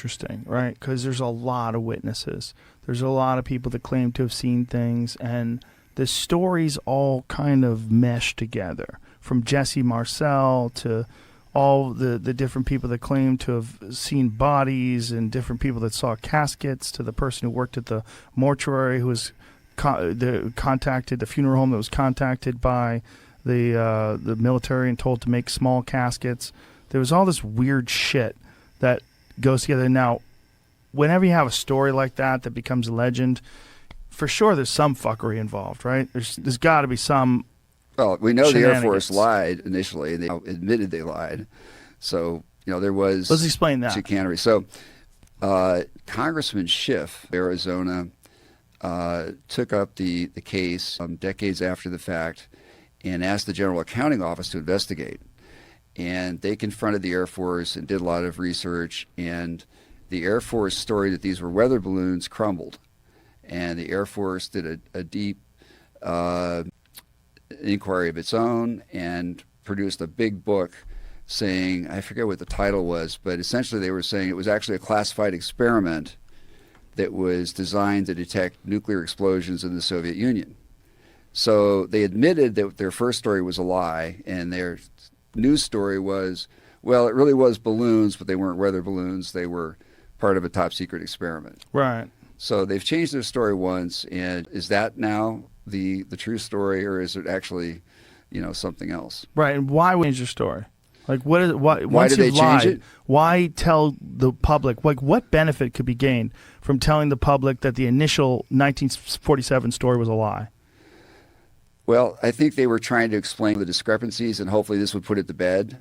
interesting, right? Because there's a lot of witnesses. There's a lot of people that claim to have seen things, and the stories all kind of mesh together. From Jesse Marcel to all the different people that claim to have seen bodies, and different people that saw caskets, to the person who worked at the mortuary who was the funeral home that was contacted by the military and told to make small caskets. There was all this weird shit that goes together. Now, whenever you have a story like that that becomes a legend, for sure there's some fuckery involved, right? There's got to be some. Well, we know the Air Force lied initially, and they admitted they lied. So, there was... Let's explain that. Chicanery. So, Congressman Schiff, Arizona, took up the case decades after the fact and asked the General Accounting Office to investigate. And they confronted the Air Force and did a lot of research, and the Air Force story that these were weather balloons crumbled. And the Air Force did a deep inquiry of its own and produced a big book saying, I forget what the title was, but essentially they were saying it was actually a classified experiment that was designed to detect nuclear explosions in the Soviet Union. So they admitted that their first story was a lie, and their news story was, well, it really was balloons, but they weren't weather balloons. They were part of a top secret experiment. Right. So they've changed their story once, and is that now the true story, or is it actually, something else? Right. And why change your story? Like, what is why? Why did they change it? Why tell the public? Like, what benefit could be gained from telling the public that the initial 1947 story was a lie? Well, I think they were trying to explain the discrepancies, and hopefully this would put it to bed.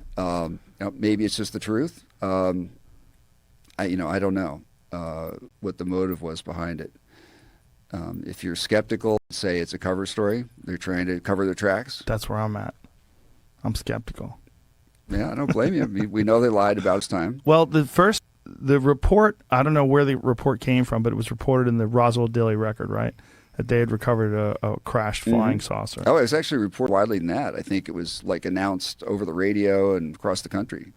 Maybe it's just the truth. I don't know what the motive was behind it. If you're skeptical, say it's a cover story. They're trying to cover their tracks. That's where I'm at. I'm skeptical. Yeah, I don't blame you. I mean, we know they lied about its time. Well, the report, I don't know where the report came from, but it was reported in the Roswell Daily Record, right? That they had recovered a crashed flying saucer. Oh, it was actually reported widely than that. I think it was announced over the radio and across the country.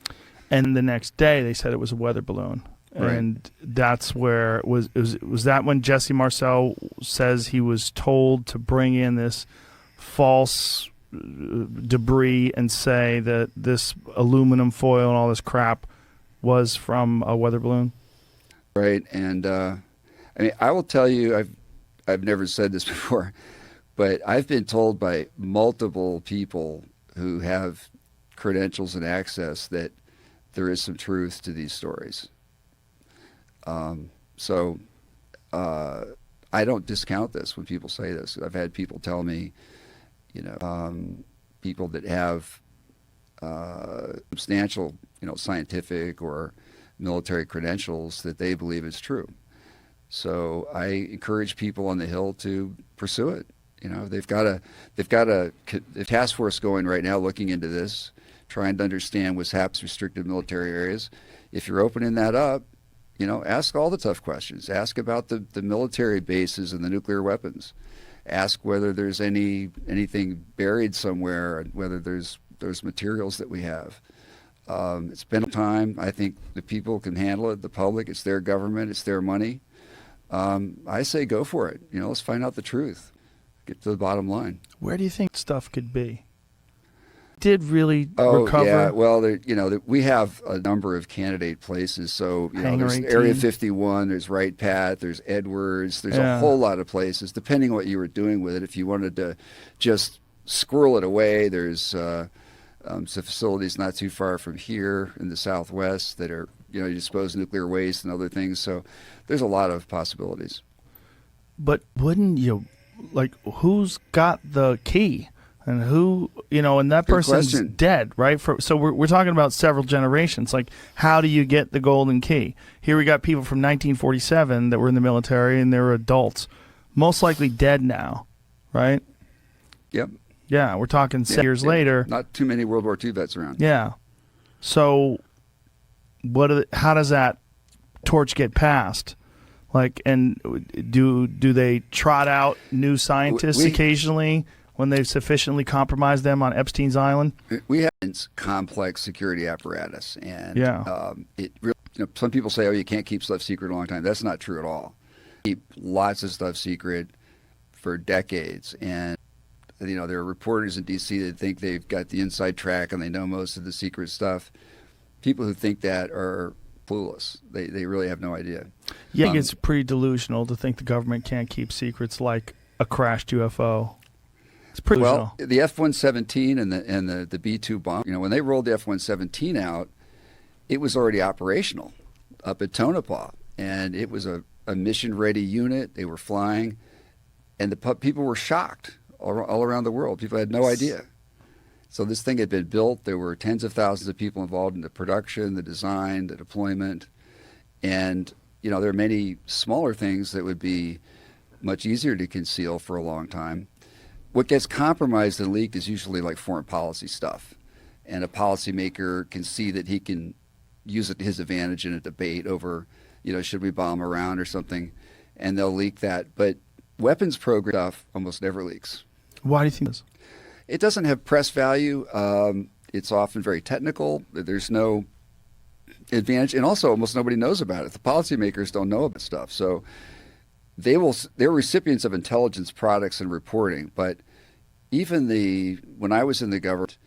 And the next day they said it was a weather balloon. Right. And that's where it was that when Jesse Marcel says he was told to bring in this false debris and say that this aluminum foil and all this crap was from a weather balloon? Right. And I will tell you, I've never said this before, but I've been told by multiple people who have credentials and access that there is some truth to these stories. So I don't discount this when people say this. I've had people tell me, people that have substantial, scientific or military credentials that they believe is true. So I encourage people on the Hill to pursue it. They've got a task force going right now looking into this, trying to understand what's happening in restricted military areas. If you're opening that up, ask all the tough questions. Ask about the military bases and the nuclear weapons. Ask whether there's anything buried somewhere, and whether there's materials that we have. It's been a time. I think the people can handle it. The public, it's their government, it's their money. I say go for it. Let's find out the truth. Get to the bottom line. Where do you think stuff could be? Did really recover? Yeah. Well, we have a number of candidate places. So there's 18. Area 51, there's Wright Pat, there's Edwards, there's a whole lot of places. Depending on what you were doing with it, if you wanted to just squirrel it away, there's some facilities not too far from here in the Southwest that are you dispose nuclear waste and other things. So there's a lot of possibilities. But wouldn't you who's got the key? And who, and that person's dead, right? So we're talking about several generations. Like, how do you get the golden key? Here we got people from 1947 that were in the military, and they were adults. Most likely dead now, right? Yep. Yeah, we're talking 6 years later. Not too many World War II vets around. Yeah. So how does that torch get passed? And do they trot out new scientists occasionally when they've sufficiently compromised them on Epstein's Island? We have complex security apparatus, and it really some people say, oh, you can't keep stuff secret a long time. That's not true at all. Keep lots of stuff secret for decades. And, there are reporters in D.C. that think they've got the inside track and they know most of the secret stuff. People who think that are clueless. They really have no idea. Yeah, I think it's pretty delusional to think the government can't keep secrets like a crashed UFO. It's pretty delusional. Well, the F-117 and the B-2 bomb, when they rolled the F-117 out, it was already operational up at Tonopah. And it was a mission-ready unit. They were flying. And the people were shocked all around the world. People had no idea. So this thing had been built. There were tens of thousands of people involved in the production, the design, the deployment. And, there are many smaller things that would be much easier to conceal for a long time. What gets compromised and leaked is usually like foreign policy stuff. And a policymaker can see that he can use it to his advantage in a debate over, should we bomb Iran or something, and they'll leak that. But weapons program stuff almost never leaks. Why do you think this? It doesn't have press value. It's often very technical. There's no advantage. And also almost nobody knows about it. The policymakers don't know about stuff. So they're recipients of intelligence products and reporting. But even when I was in the government,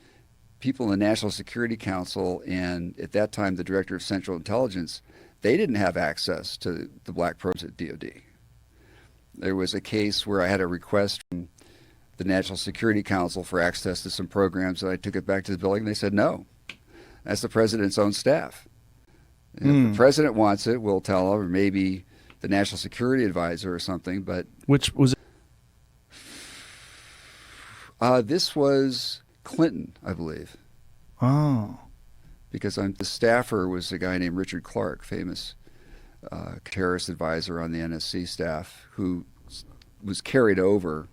people in the National Security Council and at that time the Director of Central Intelligence, they didn't have access to the black probes at DOD. There was a case where I had a request from the National Security Council for access to some programs, and I took it back to the building, and they said no. That's the president's own staff. And if the president wants it, we'll tell him, or maybe the National Security Advisor or something. But which was it? This was Clinton, I believe. Oh. Because the staffer was a guy named Richard Clark, famous terrorist advisor on the NSC staff, who was carried over.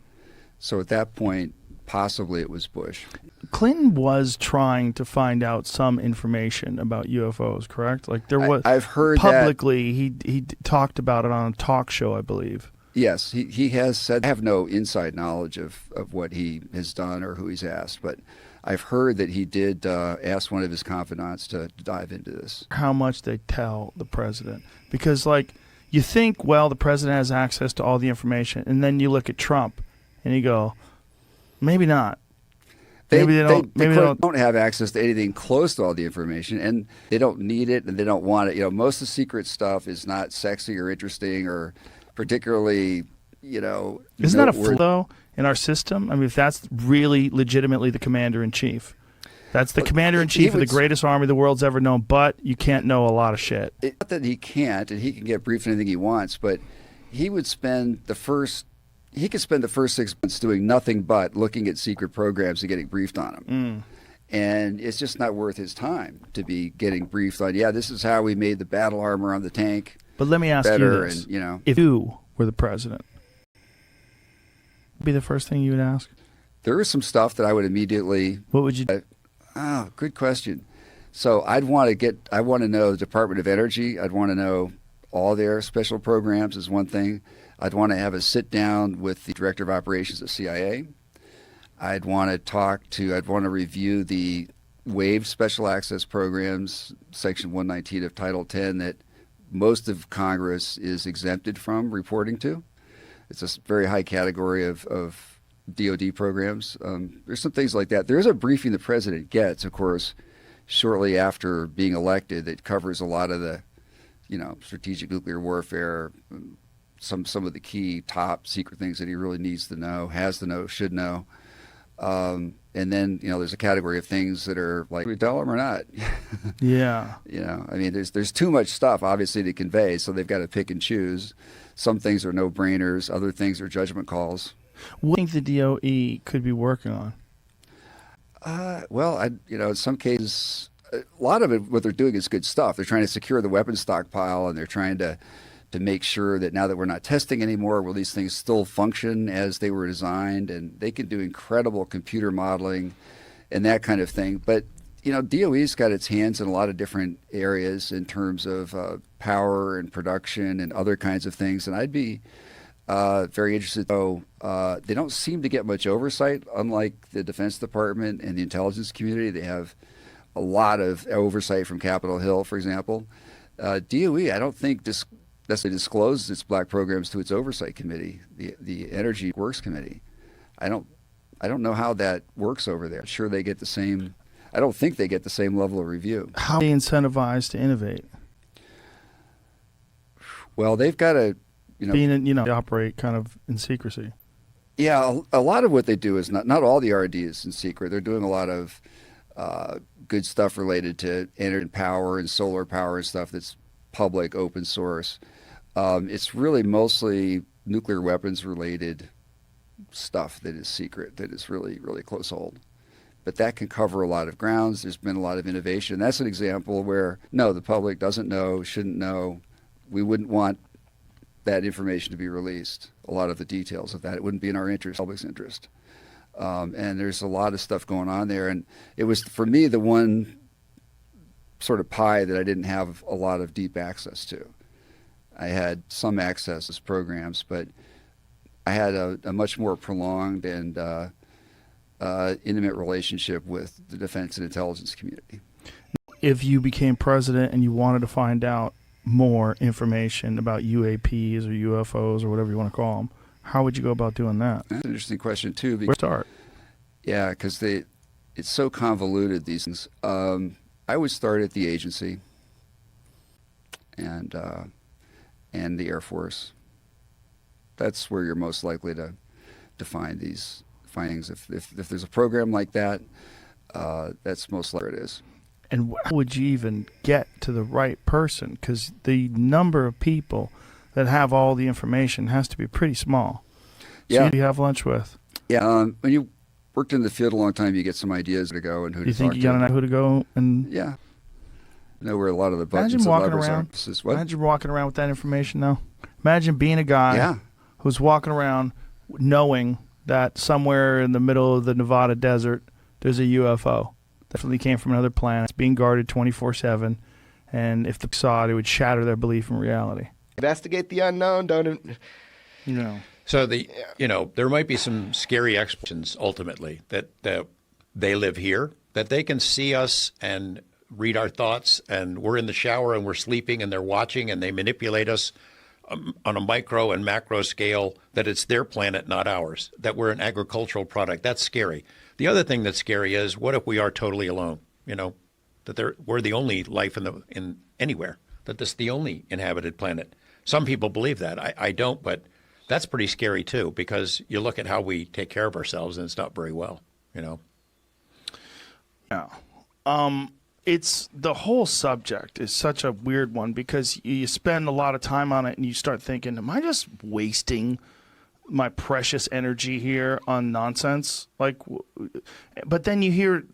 So at that point, possibly it was Bush. Clinton was trying to find out some information about UFOs, correct? Like there was. I've heard publicly he talked about it on a talk show, I believe. Yes, he has said. I have no inside knowledge of what he has done or who he's asked, but I've heard that he did ask one of his confidants to dive into this. How much they tell the president. Because, you think, well, the president has access to all the information, and then you look at Trump, and you go, maybe not. They don't have access to anything close to all the information, and they don't need it, and they don't want it. Most of the secret stuff is not sexy or interesting or particularly, Isn't that a flaw in our system? I mean, if that's really legitimately the commander-in-chief. That's the commander-in-chief of the greatest army the world's ever known, but you can't know a lot of shit. Not that he can't, and he can get briefed on anything he wants, but he could spend the first 6 months doing nothing but looking at secret programs and getting briefed on them. And it's just not worth his time to be getting briefed on, this is how we made the battle armor on the tank. But let me ask better, you this. And, if you were the president, what would be the first thing you would ask? There is some stuff that I would immediately... What would you do? Good question. So I want to know the Department of Energy. I'd want to know all their special programs is one thing. I'd want to have a sit down with the Director of Operations at CIA. I'd want to review the waived special access programs, Section 119 of Title 10, that most of Congress is exempted from reporting to. It's a very high category of DOD programs. There's some things like that. There is a briefing the president gets, of course, shortly after being elected that covers a lot of the, strategic nuclear warfare, some of the key top secret things that he really needs to know, has to know, should know. And then, there's a category of things that are like, we tell them or not. Yeah. I mean, there's too much stuff, obviously, to convey, so they've got to pick and choose. Some things are no-brainers. Other things are judgment calls. What do you think the DOE could be working on? In some cases, a lot of it, what they're doing is good stuff. They're trying to secure the weapons stockpile, and they're trying to make sure that now that we're not testing anymore, will these things still function as they were designed? And they can do incredible computer modeling and that kind of thing. But, DOE's got its hands in a lot of different areas in terms of power and production and other kinds of things. And I'd be very interested, though. They don't seem to get much oversight, unlike the Defense Department and the intelligence community. They have a lot of oversight from Capitol Hill, for example. DOE, I don't think necessarily discloses its black programs to its oversight committee, the Energy Works Committee. I don't know how that works over there. I'm sure they get the same. I don't think they get the same level of review. How are they incentivized to innovate? Well, they've got to, they operate kind of in secrecy. Yeah, a lot of what they do is not all the R&D is in secret. They're doing a lot of good stuff related to energy and power and solar power and stuff that's public, open source. It's really mostly nuclear weapons related stuff that is secret, that is really, really close hold. But that can cover a lot of grounds. There's been a lot of innovation. That's an example where, no, the public doesn't know, shouldn't know. We wouldn't want that information to be released, a lot of the details of that. It wouldn't be in our interest, public's interest. And there's a lot of stuff going on there. And it was, for me, the one sort of pie that I didn't have a lot of deep access to. I had some access to programs, but I had a much more prolonged and intimate relationship with the defense and intelligence community. If you became president and you wanted to find out more information about UAPs or UFOs or whatever you want to call them, how would you go about doing that? That's an interesting question, too. Where to start? Yeah, because it's so convoluted, these things. I would start at the agency and the Air Force. That's where you're most likely to find these findings. If there's a program like that, that's most likely where it is. And how would you even get to the right person? Because the number of people that have all the information has to be pretty small. So Yeah. who do you have lunch with? Yeah, when you worked in the field a long time, you get some ideas to go and who Do you to think talk you to. got to know who to go and Yeah. Know where a lot of the buttons imagine and walking levers around? are. This is what? Imagine walking around with that information, though. Imagine being a guy Yeah. who's walking around knowing that somewhere in the middle of the Nevada desert there's a UFO. Definitely came from another planet. It's being guarded 24/7, and if they saw it, it would shatter their belief in reality. Investigate the unknown. Don't. So there might be some scary explanations ultimately that they live here, that they can see us and read our thoughts, and we're in the shower and we're sleeping and they're watching and they manipulate us on a micro and macro scale, that it's their planet, not ours, that we're an agricultural product. That's scary. The other thing that's scary is, what if we are totally alone? That we're the only life in anywhere, that this is the only inhabited planet. Some people believe that. I don't, but that's pretty scary too, because you look at how we take care of ourselves and it's not very well, Yeah. It's the whole subject is such a weird one because you spend a lot of time on it and you start thinking, am I just wasting my precious energy here on nonsense? But then you hear,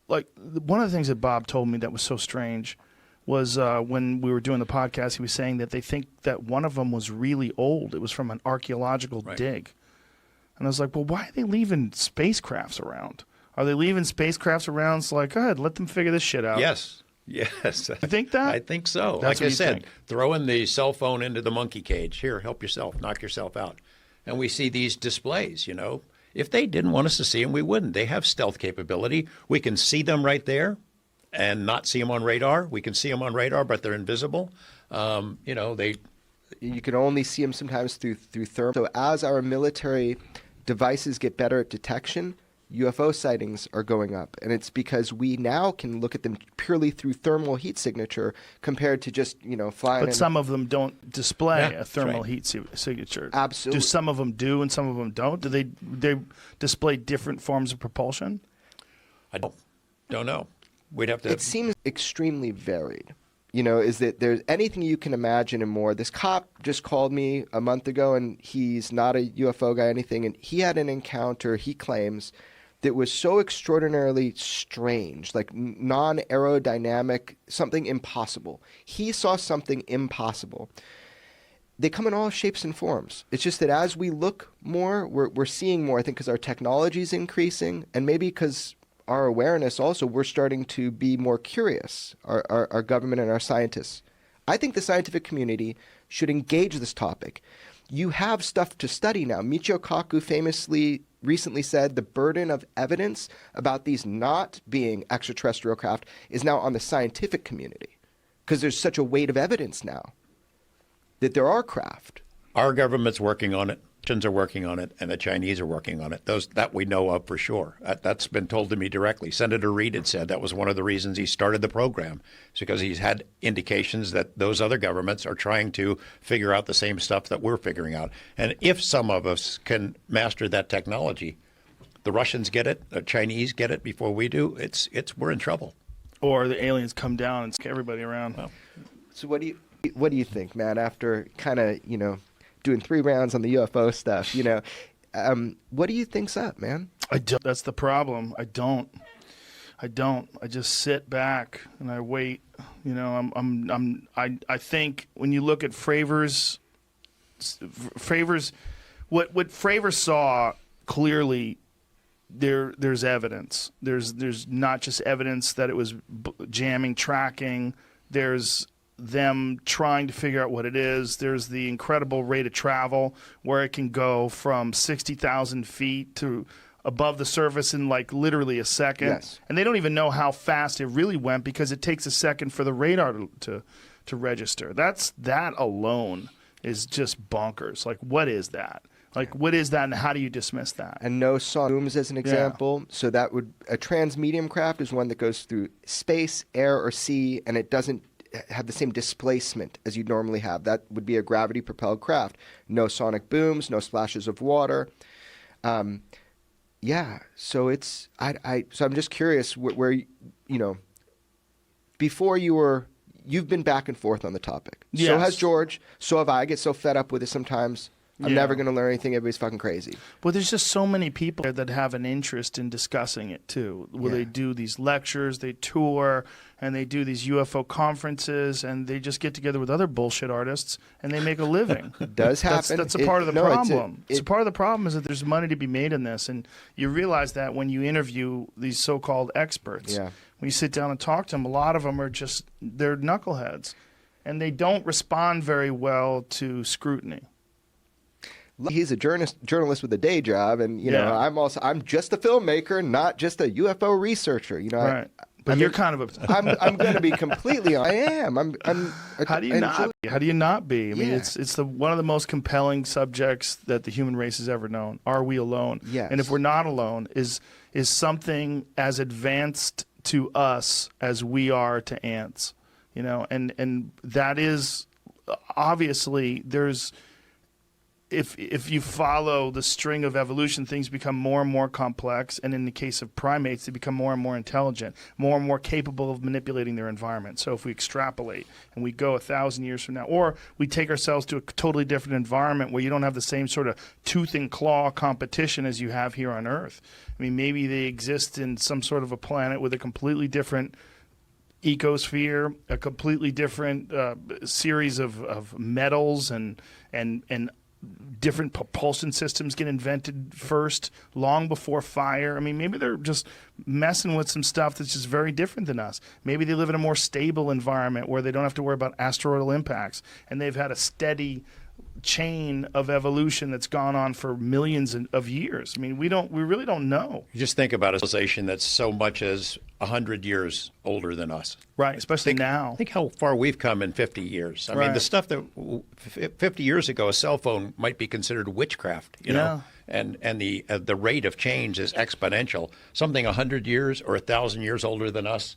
one of the things that Bob told me that was so strange was when we were doing the podcast, he was saying that they think that one of them was really old. It was from an archaeological dig. And I was like, well, why are they leaving spacecrafts around? Are they leaving spacecrafts around? It's like, go ahead, let them figure this shit out. Yes. You think that? I think so. That's like I what you said, think. throwing the cell phone into the monkey cage. Here, help yourself, knock yourself out. And we see these displays, If they didn't want us to see them, we wouldn't. They have stealth capability. We can see them right there and not see them on radar. We can see them on radar, but they're invisible. You can only see them sometimes through thermal. So as our military devices get better at detection, UFO sightings are going up. And it's because we now can look at them purely through thermal heat signature compared to just, flying. But some of them don't display a thermal right. heat signature. Absolutely. Do some of them do and some of them don't? Do they display different forms of propulsion? I don't know. We'd have to. It seems extremely varied. Is that there's anything you can imagine and more. This cop just called me a month ago, and he's not a UFO guy, anything, and he had an encounter, he claims, that was so extraordinarily strange, like non-aerodynamic, something impossible. He saw something impossible. They come in all shapes and forms. It's just that as we look more, we're seeing more, I think, because our technology is increasing, and maybe because our awareness also, we're starting to be more curious, our government and our scientists. I think the scientific community should engage this topic. You have stuff to study now. Michio Kaku famously recently said the burden of evidence about these not being extraterrestrial craft is now on the scientific community. because there's such a weight of evidence now that there are craft. Our government's working on it. Russians are working on it, and the Chinese are working on it. Those that we know of for sure. That's been told to me directly. Senator Reid had said that was one of the reasons he started the program. It's because he's had indications that those other governments are trying to figure out the same stuff that we're figuring out. And if some of us can master that technology, the Russians get it, the Chinese get it before we do. We're in trouble. Or the aliens come down and scare everybody around. Well, So what do you think, man? After kind of doing 3 rounds on the UFO stuff, what do you think's up, man? I don't. That's the problem. I don't. I just sit back and I wait. I think when you look at Fravor's, what Fravor saw clearly, there's evidence. There's not just evidence that it was jamming, tracking. There's them trying to figure out what it is. There's the incredible rate of travel where it can go from 60,000 feet to above the surface in like literally a second. Yes. And they don't even know how fast it really went because it takes a second for the radar to register. That alone is just bonkers. Like, what is that? Like, what is that, and how do you dismiss that? And no sonic booms as an example. So that would a transmedium craft is one that goes through space, air, or sea, and it doesn't have the same displacement as you'd normally have. That would be a gravity-propelled craft. No sonic booms, no splashes of water. So it's so I'm just curious where before you've been back and forth on the topic. Yes. So has George. So have I. Get so fed up with it sometimes. I'm Yeah. never going to learn anything. Everybody's fucking crazy. Well, there's just so many people there that have an interest in discussing it too. Where Yeah. they do these lectures, they tour, and they do these UFO conferences, and they just get together with other bullshit artists and they make a living. Does happen. That's a part of the No, problem. It's a part of the problem is that there's money to be made in this, and you realize that when you interview these so-called experts. Yeah. When you sit down and talk to them, a lot of them are they're knuckleheads, and they don't respond very well to scrutiny. He's a journalist with a day job, and Yeah. I'm just a filmmaker, not just a UFO researcher. Right. But you're kind of a. I'm going to be completely. I am. How do you not? How do you not be? I mean, Yeah. it's one of the most compelling subjects that the human race has ever known. Are we alone? Yes. And if we're not alone, is something as advanced to us as we are to ants? And that is obviously there's. If you follow the string of evolution, things become more and more complex, and in the case of primates, they become more and more intelligent, more and more capable of manipulating their environment. So if we extrapolate and we go 1,000 years from now, or we take ourselves to a totally different environment where you don't have the same sort of tooth and claw competition as you have here on Earth. I mean, maybe they exist in some sort of a planet with a completely different ecosphere, a completely different series of metals and different propulsion systems get invented first, long before fire. I mean, maybe they're just messing with some stuff that's just very different than us. Maybe they live in a more stable environment where they don't have to worry about asteroidal impacts, and they've had a steady chain of evolution that's gone on for millions of years. I mean, we really don't know. You just think about a civilization that's so much as 100 years older than us. Right, especially now. Think how far we've come in 50 years. I mean, the stuff that 50 years ago, a cell phone might be considered witchcraft, you know, and the rate of change is exponential. Something 100 years or 1,000 years older than us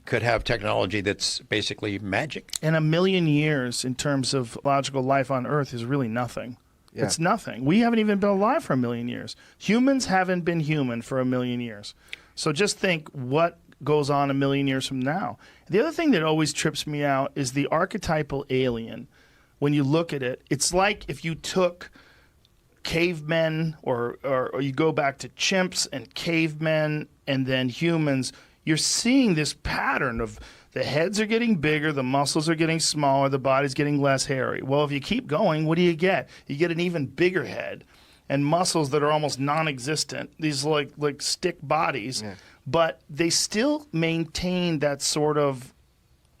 could have technology that's basically magic. And 1,000,000 years in terms of biological life on Earth is really nothing. Yeah. It's nothing. We haven't even been alive for 1,000,000 years. Humans haven't been human for 1,000,000 years. So just think what goes on 1,000,000 years from now. The other thing that always trips me out is the archetypal alien. When you look at it, it's like if you took cavemen or you go back to chimps and cavemen and then humans, you're seeing this pattern of the heads are getting bigger, the muscles are getting smaller, the body's getting less hairy. Well, if you keep going, what do you get? You get an even bigger head and muscles that are almost non-existent, these like stick bodies, but they still maintain that sort of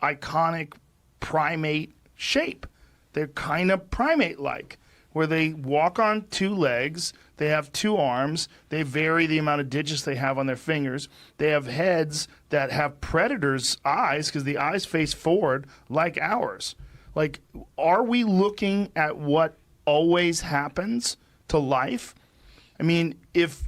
iconic primate shape. They're kind of primate-like. where they walk on 2 legs, they have 2 arms, they vary the amount of digits they have on their fingers, they have heads that have predators' eyes because the eyes face forward like ours. Like, are we looking at what always happens to life? I mean, if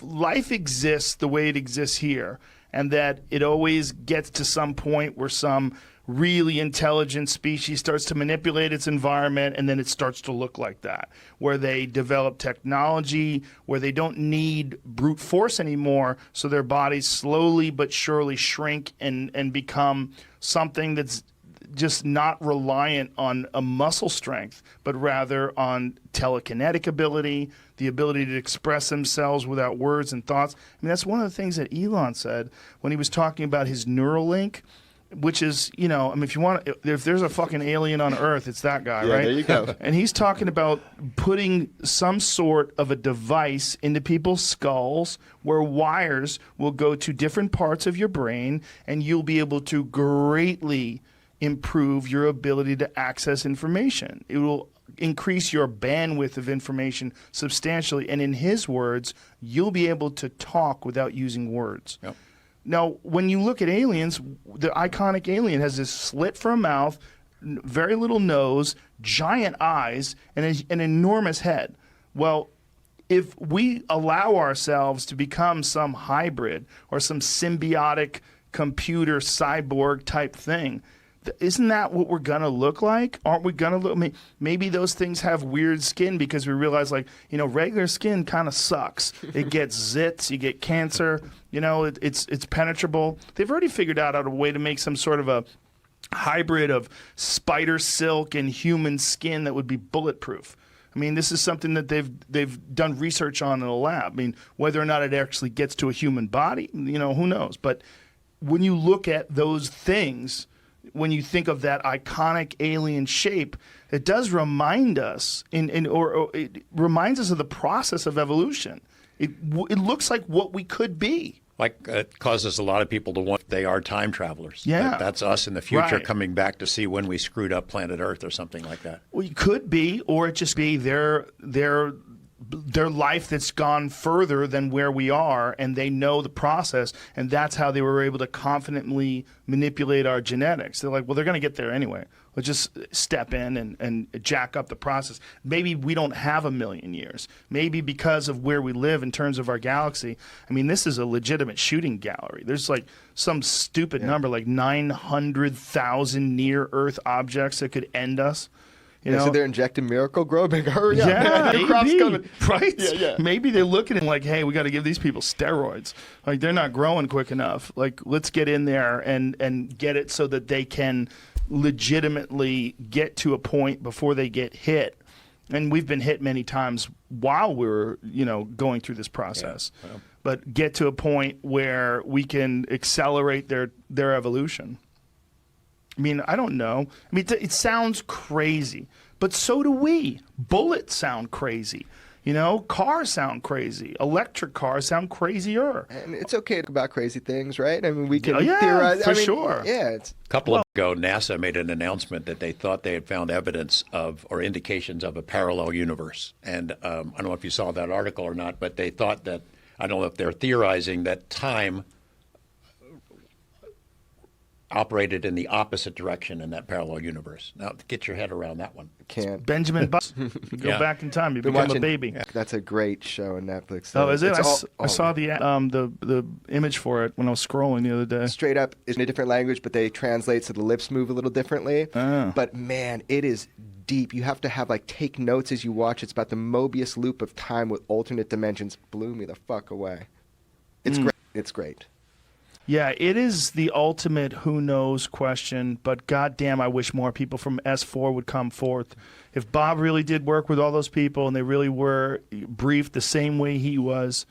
life exists the way it exists here, and that it always gets to some point where some really intelligent species starts to manipulate its environment, and then it starts to look like that, where they develop technology, where they don't need brute force anymore, so their bodies slowly but surely shrink and become something that's just not reliant on a muscle strength, but rather on telekinetic ability, the ability to express themselves without words and thoughts. I mean, that's one of the things that Elon said when he was talking about his Neuralink, which is, I mean, if there's a fucking alien on Earth, it's that guy, right? There you go. And he's talking about putting some sort of a device into people's skulls where wires will go to different parts of your brain, and you'll be able to greatly improve your ability to access information. It will increase your bandwidth of information substantially. And in his words, you'll be able to talk without using words. Yep. Now, when you look at aliens, the iconic alien has this slit for a mouth, very little nose, giant eyes, and an enormous head. Well, if we allow ourselves to become some hybrid or some symbiotic computer cyborg type thing, isn't that what we're going to look like? Aren't we going to look? Maybe those things have weird skin because we realize, regular skin kind of sucks. It gets zits, you get cancer, it's penetrable. They've already figured out a way to make some sort of a hybrid of spider silk and human skin that would be bulletproof. I mean, this is something that they've done research on in a lab. I mean, whether or not it actually gets to a human body, who knows? But when you look at those things, when you think of that iconic alien shape, it does remind us, or it reminds us of the process of evolution. It looks like what we could be. Like it causes a lot of people to want they are time travelers. Yeah. That's us in the future Right. coming back to see when we screwed up planet Earth or something like that. Well, it could be, or it just be their life that's gone further than where we are, and they know the process, and that's how they were able to confidently manipulate our genetics. They're like, well, they're going to get there anyway. Let's just step in and jack up the process. Maybe we don't have 1,000,000 years. Maybe because of where we live in terms of our galaxy. I mean, this is a legitimate shooting gallery. There's like some stupid number, like 900,000 near-Earth objects that could end us. So they're injecting Miracle Grow, big hurry up. Yeah, The crop's maybe, coming. right? Yeah. Maybe they're looking at it like, hey, we got to give these people steroids. Like, they're not growing quick enough. Like, let's get in there and get it so that they can legitimately get to a point before they get hit. And we've been hit many times while we're, going through this process. Yeah. Well. But get to a point where we can accelerate their evolution. I mean, I don't know. I mean, it sounds crazy, but so do we. Bullets sound crazy. Cars sound crazy. Electric cars sound crazier. And it's okay to talk about crazy things, right? I mean, we can Yeah, theorize. for sure. Yeah, it's A couple of ago, NASA made an announcement that they thought they had found evidence of or indications of a parallel universe. And I don't know if you saw that article or not, but they thought that, I don't know if they're theorizing that time operated in the opposite direction in that parallel universe. Now, get your head around that one. can't. Benjamin Button. You go Yeah. back in time, you Been become a watching- baby. That's a great show on Netflix. Oh, is it? It's I saw the image for it when I was scrolling the other day. straight up is in a different language, but they translate so the lips move a little differently. Oh. But man, it is deep. You have to have take notes as you watch. It's about the Mobius loop of time with alternate dimensions. Blew me the fuck away. It's great. It's great. Yeah, it is the ultimate who knows question, but goddamn, I wish more people from S4 would come forth. If Bob really did work with all those people and they really were briefed the same way he was,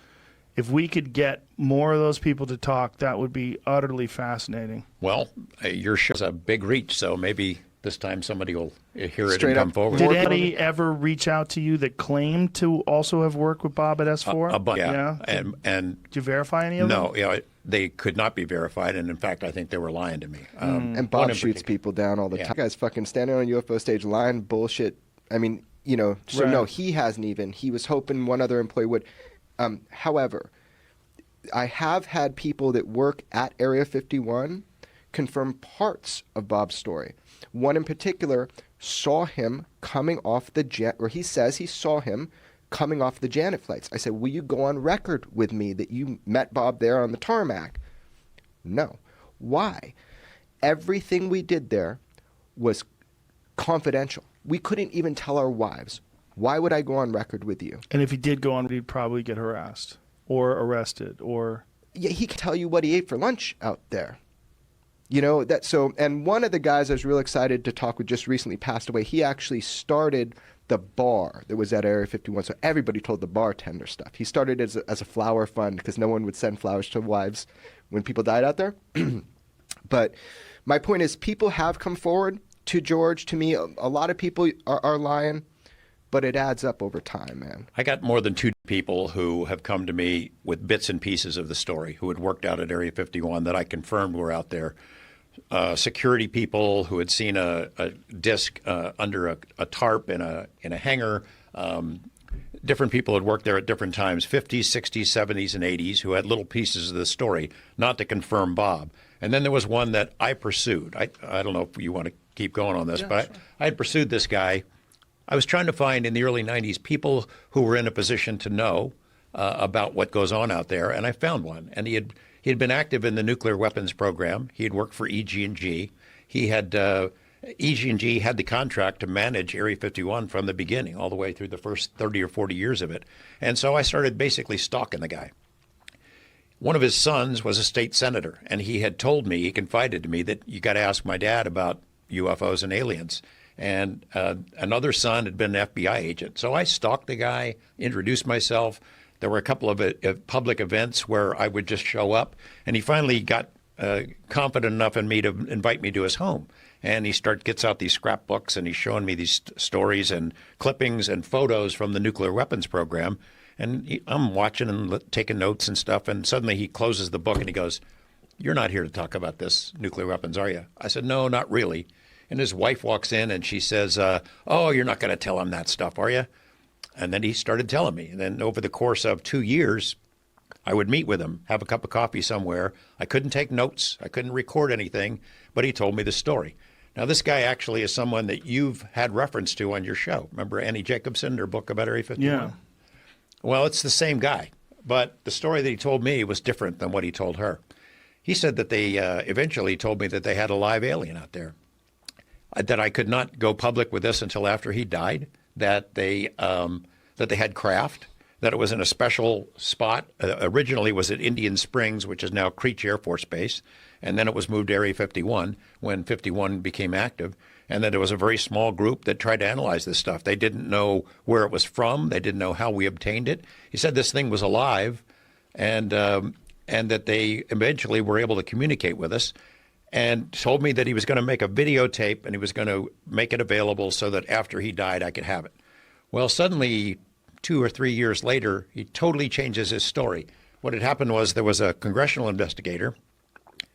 if we could get more of those people to talk, that would be utterly fascinating. Well, your show's a big reach, so maybe this time somebody will hear it Straight and come up. forward. Did anybody ever reach out to you that claimed to also have worked with Bob at S4? A bunch, yeah. Did And you verify any of them? no, they could not be verified, and in fact, I think they were lying to me. And one Bob in shoots particular. people down all the Yeah. time. That guy's fucking standing on a UFO stage, lying bullshit. I mean, So Right. no, he hasn't even. He was hoping one other employee would. However, I have had people that work at Area 51 confirm parts of Bob's story. One in particular saw him coming off or he says he saw him coming off the Janet flights. I said, will you go on record with me that you met Bob there on the tarmac? No. Why? Everything we did there was confidential. We couldn't even tell our wives. Why would I go on record with you? And if he did go on, he'd probably get harassed or arrested or... Yeah, he could tell you what he ate for lunch out there. And one of the guys I was real excited to talk with just recently passed away. He actually started the bar that was at Area 51. So everybody told the bartender stuff. He started as a flower fund because no one would send flowers to wives when people died out there. But my point is, people have come forward to George. To me, a lot of people are lying, but it adds up over time, man. I got more than 2 people who have come to me with bits and pieces of the story who had worked out at Area 51 that I confirmed were out there. Security people who had seen a disc under a tarp in a hangar. Different people had worked there at different times, 50s, 60s, 70s, and 80s, who had little pieces of the story, not to confirm Bob. And then there was one that I pursued. I don't know if you want to keep going on this, but sure. I had pursued this guy. I was trying to find in the early 90s people who were in a position to know about what goes on out there, and I found one. And he had been active in the nuclear weapons program. He had worked for EG&G. He had EG&G had the contract to manage Area 51 from the beginning, all the way through the first 30 or 40 years of it. And so I started basically stalking the guy. One of his sons was a state senator, and he had told me, he confided to me, that you got to ask my dad about UFOs and aliens. And another son had been an FBI agent. So I stalked the guy, introduced myself. There were a couple of public events where I would just show up, and he finally got confident enough in me to invite me to his home. And he gets out these scrapbooks, and he's showing me these stories and clippings and photos from the nuclear weapons program. And I'm watching and taking notes and stuff, and suddenly he closes the book and he goes, "You're not here to talk about this nuclear weapons, are you?" I said, "No, not really." And his wife walks in and she says, "Oh, you're not going to tell him that stuff, are you?" And then he started telling me. And then over the course of 2 years, I would meet with him, have a cup of coffee somewhere. I couldn't take notes. I couldn't record anything, but he told me the story. Now, this guy actually is someone that you've had reference to on your show. Remember Annie Jacobson, her book about Area 51? Yeah. Well, it's the same guy, but the story that he told me was different than what he told her. He said that they eventually told me that they had a live alien out there, that I could not go public with this until after he died, that they had craft, that it was in a special spot. Originally it was at Indian Springs, which is now Creech Air Force Base, and then it was moved to Area 51 when 51 became active. And that it was a very small group that tried to analyze this stuff. They didn't know where it was from. They didn't know how we obtained it. He said this thing was alive, and that they eventually were able to communicate with us, and told me that he was going to make a videotape and he was going to make it available so that after he died, I could have it. Well, suddenly, 2 or 3 years later, he totally changes his story. What had happened was there was a congressional investigator.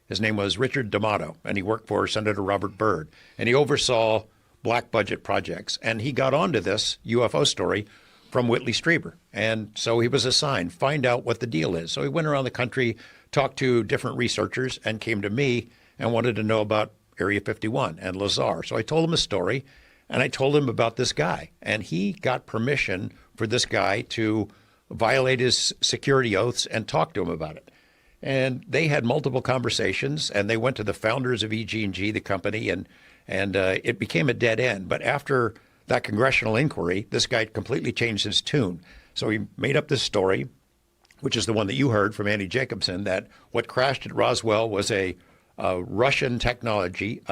His name was Richard D'Amato, and he worked for Senator Robert Byrd, and he oversaw black budget projects. And he got onto this UFO story from Whitley Strieber. And so he was assigned, find out what the deal is. So he went around the country, talked to different researchers, and came to me and wanted to know about Area 51 and Lazar. So I told him a story, and I told him about this guy. And he got permission for this guy to violate his security oaths and talk to him about it. And they had multiple conversations, and they went to the founders of EG&G, the company, and it became a dead end. But after that congressional inquiry, this guy completely changed his tune. So he made up this story, which is the one that you heard from Annie Jacobson, that what crashed at Roswell was a Russian technology,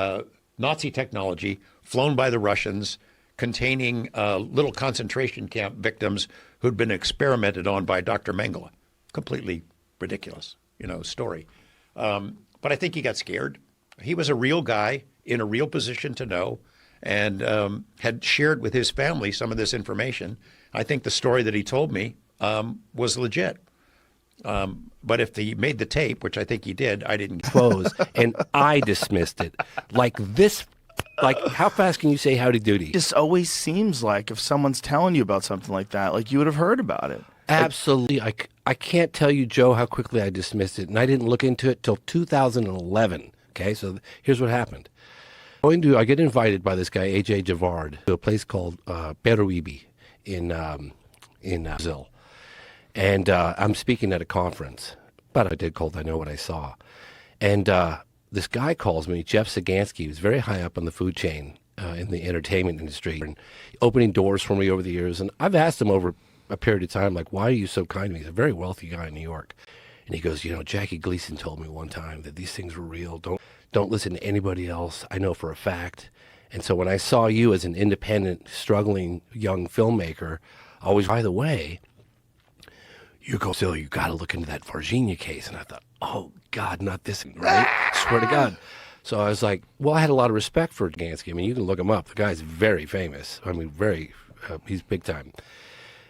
Nazi technology, flown by the Russians, containing little concentration camp victims who'd been experimented on by Dr. Mengele. Completely ridiculous, story. But I think he got scared. He was a real guy in a real position to know, and had shared with his family some of this information. I think the story that he told me was legit. But if he made the tape, which I think he did, I didn't. Close, and I dismissed it like this Like, how fast can you say howdy doody? It just always seems like if someone's telling you about something like that, like you would have heard about it. Absolutely. I can't tell you, Joe, how quickly I dismissed it. And I didn't look into it till 2011. Okay, so here's what happened. I get invited by this guy, A.J. Javard, to a place called Peruíbe in Brazil. And I'm speaking at a conference. But I did called I Know What I Saw. And this guy calls me, Jeff Sagansky, who's very high up on the food chain in the entertainment industry, and opening doors for me over the years. And I've asked him over a period of time, like, why are you so kind to me? He's a very wealthy guy in New York. And he goes, Jackie Gleason told me one time that these things were real. Don't listen to anybody else. I know for a fact. And so when I saw you as an independent, struggling young filmmaker, always, by the way, you got to look into that Virginia case. And I thought, oh, God, not this, right? Swear to God. So I was like, well, I had a lot of respect for Gansky. I mean, you can look him up. The guy's very famous. I mean, he's big time.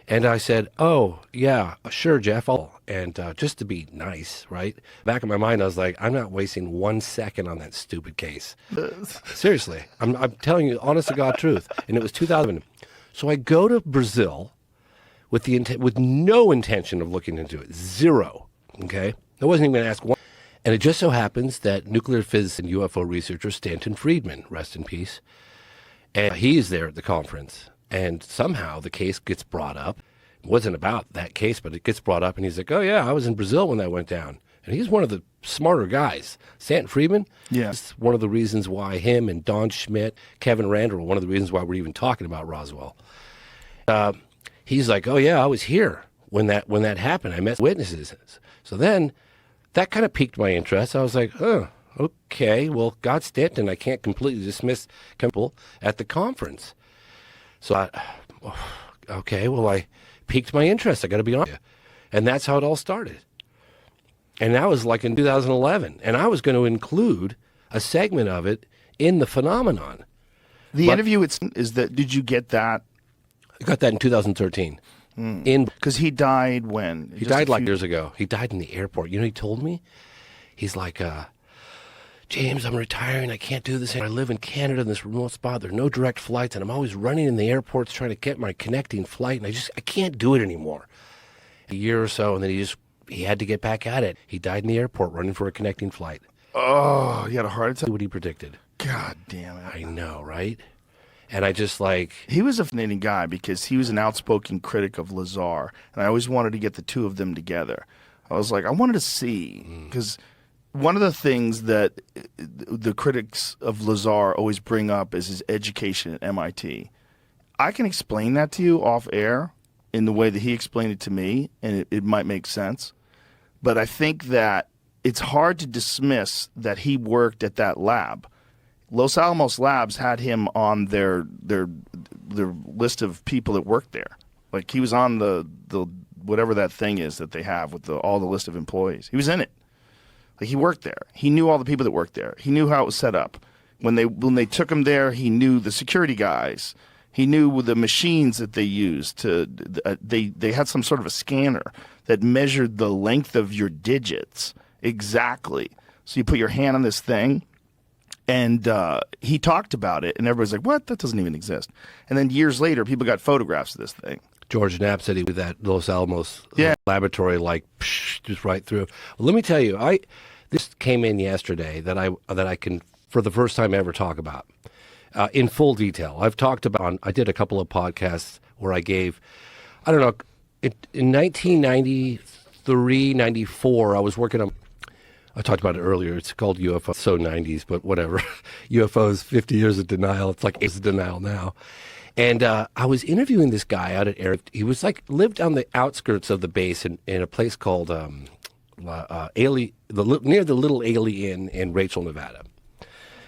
And I said, oh, yeah, sure, Jeff. And just to be nice, right? Back in my mind, I was like, I'm not wasting 1 second on that stupid case. Seriously. I'm telling you, honest to God truth. And it was 2000. So I go to Brazil with no intention of looking into it. Zero. Okay? I wasn't even going to ask one. And it just so happens that nuclear physicist and UFO researcher Stanton Friedman, rest in peace, and he's there at the conference. And somehow the case gets brought up. It wasn't about that case, but it gets brought up. And he's like, oh, yeah, I was in Brazil when that went down. And he's one of the smarter guys. Stanton Friedman, Yes. one of the reasons why him and Don Schmidt, Kevin Randall, one of the reasons why we're even talking about Roswell. He's like, oh, yeah, I was here when that happened. I met witnesses. So then that kind of piqued my interest. I was like, oh, okay, well, God Stanton, I can't completely dismiss people at the conference. So I piqued my interest. I got to be honest. And that's how it all started. And that was like in 2011. And I was going to include a segment of it in the phenomenon. The interview is that, did you get that? I got that in 2013. Because he died when? He died like years ago. He died in the airport. He told me? He's like, James, I'm retiring. I can't do this. I live in Canada in this remote spot. There are no direct flights, and I'm always running in the airports trying to get my connecting flight, and I can't do it anymore. A year or so, and then he had to get back at it. He died in the airport running for a connecting flight. Oh, he had a heart attack? What he predicted. God damn it. I know, right? And I just like... He was a fascinating guy because he was an outspoken critic of Lazar, and I always wanted to get the two of them together. I was like, I wanted to see, because one of the things that the critics of Lazar always bring up is his education at MIT. I can explain that to you off air in the way that he explained it to me, and it might make sense. But I think that it's hard to dismiss that he worked at that lab. Los Alamos Labs had him on their list of people that worked there. Like, he was on the whatever that thing is that they have with all the list of employees. He was in it. Like, he worked there. He knew all the people that worked there. He knew how it was set up. When they took him there, he knew the security guys. He knew the machines that they used they had some sort of a scanner that measured the length of your digits exactly. So you put your hand on this thing, and he talked about it, and everybody's like, what? That doesn't even exist. And then years later, people got photographs of this thing. George Knapp said he was at Los Alamos laboratory, like, just right through. Well, let me tell you, this came in yesterday that I can, for the first time ever, talk about in full detail. I've talked about, I did a couple of podcasts where I gave, I don't know, in 1993, 94, I was working on, I talked about it earlier, it's called UFO, so 90s, but whatever. UFOs, 50 years of denial, it's like it's denial now. And I was interviewing this guy out at Air. He was lived on the outskirts of the base in a place called near the Little Ailey Inn in Rachel, Nevada.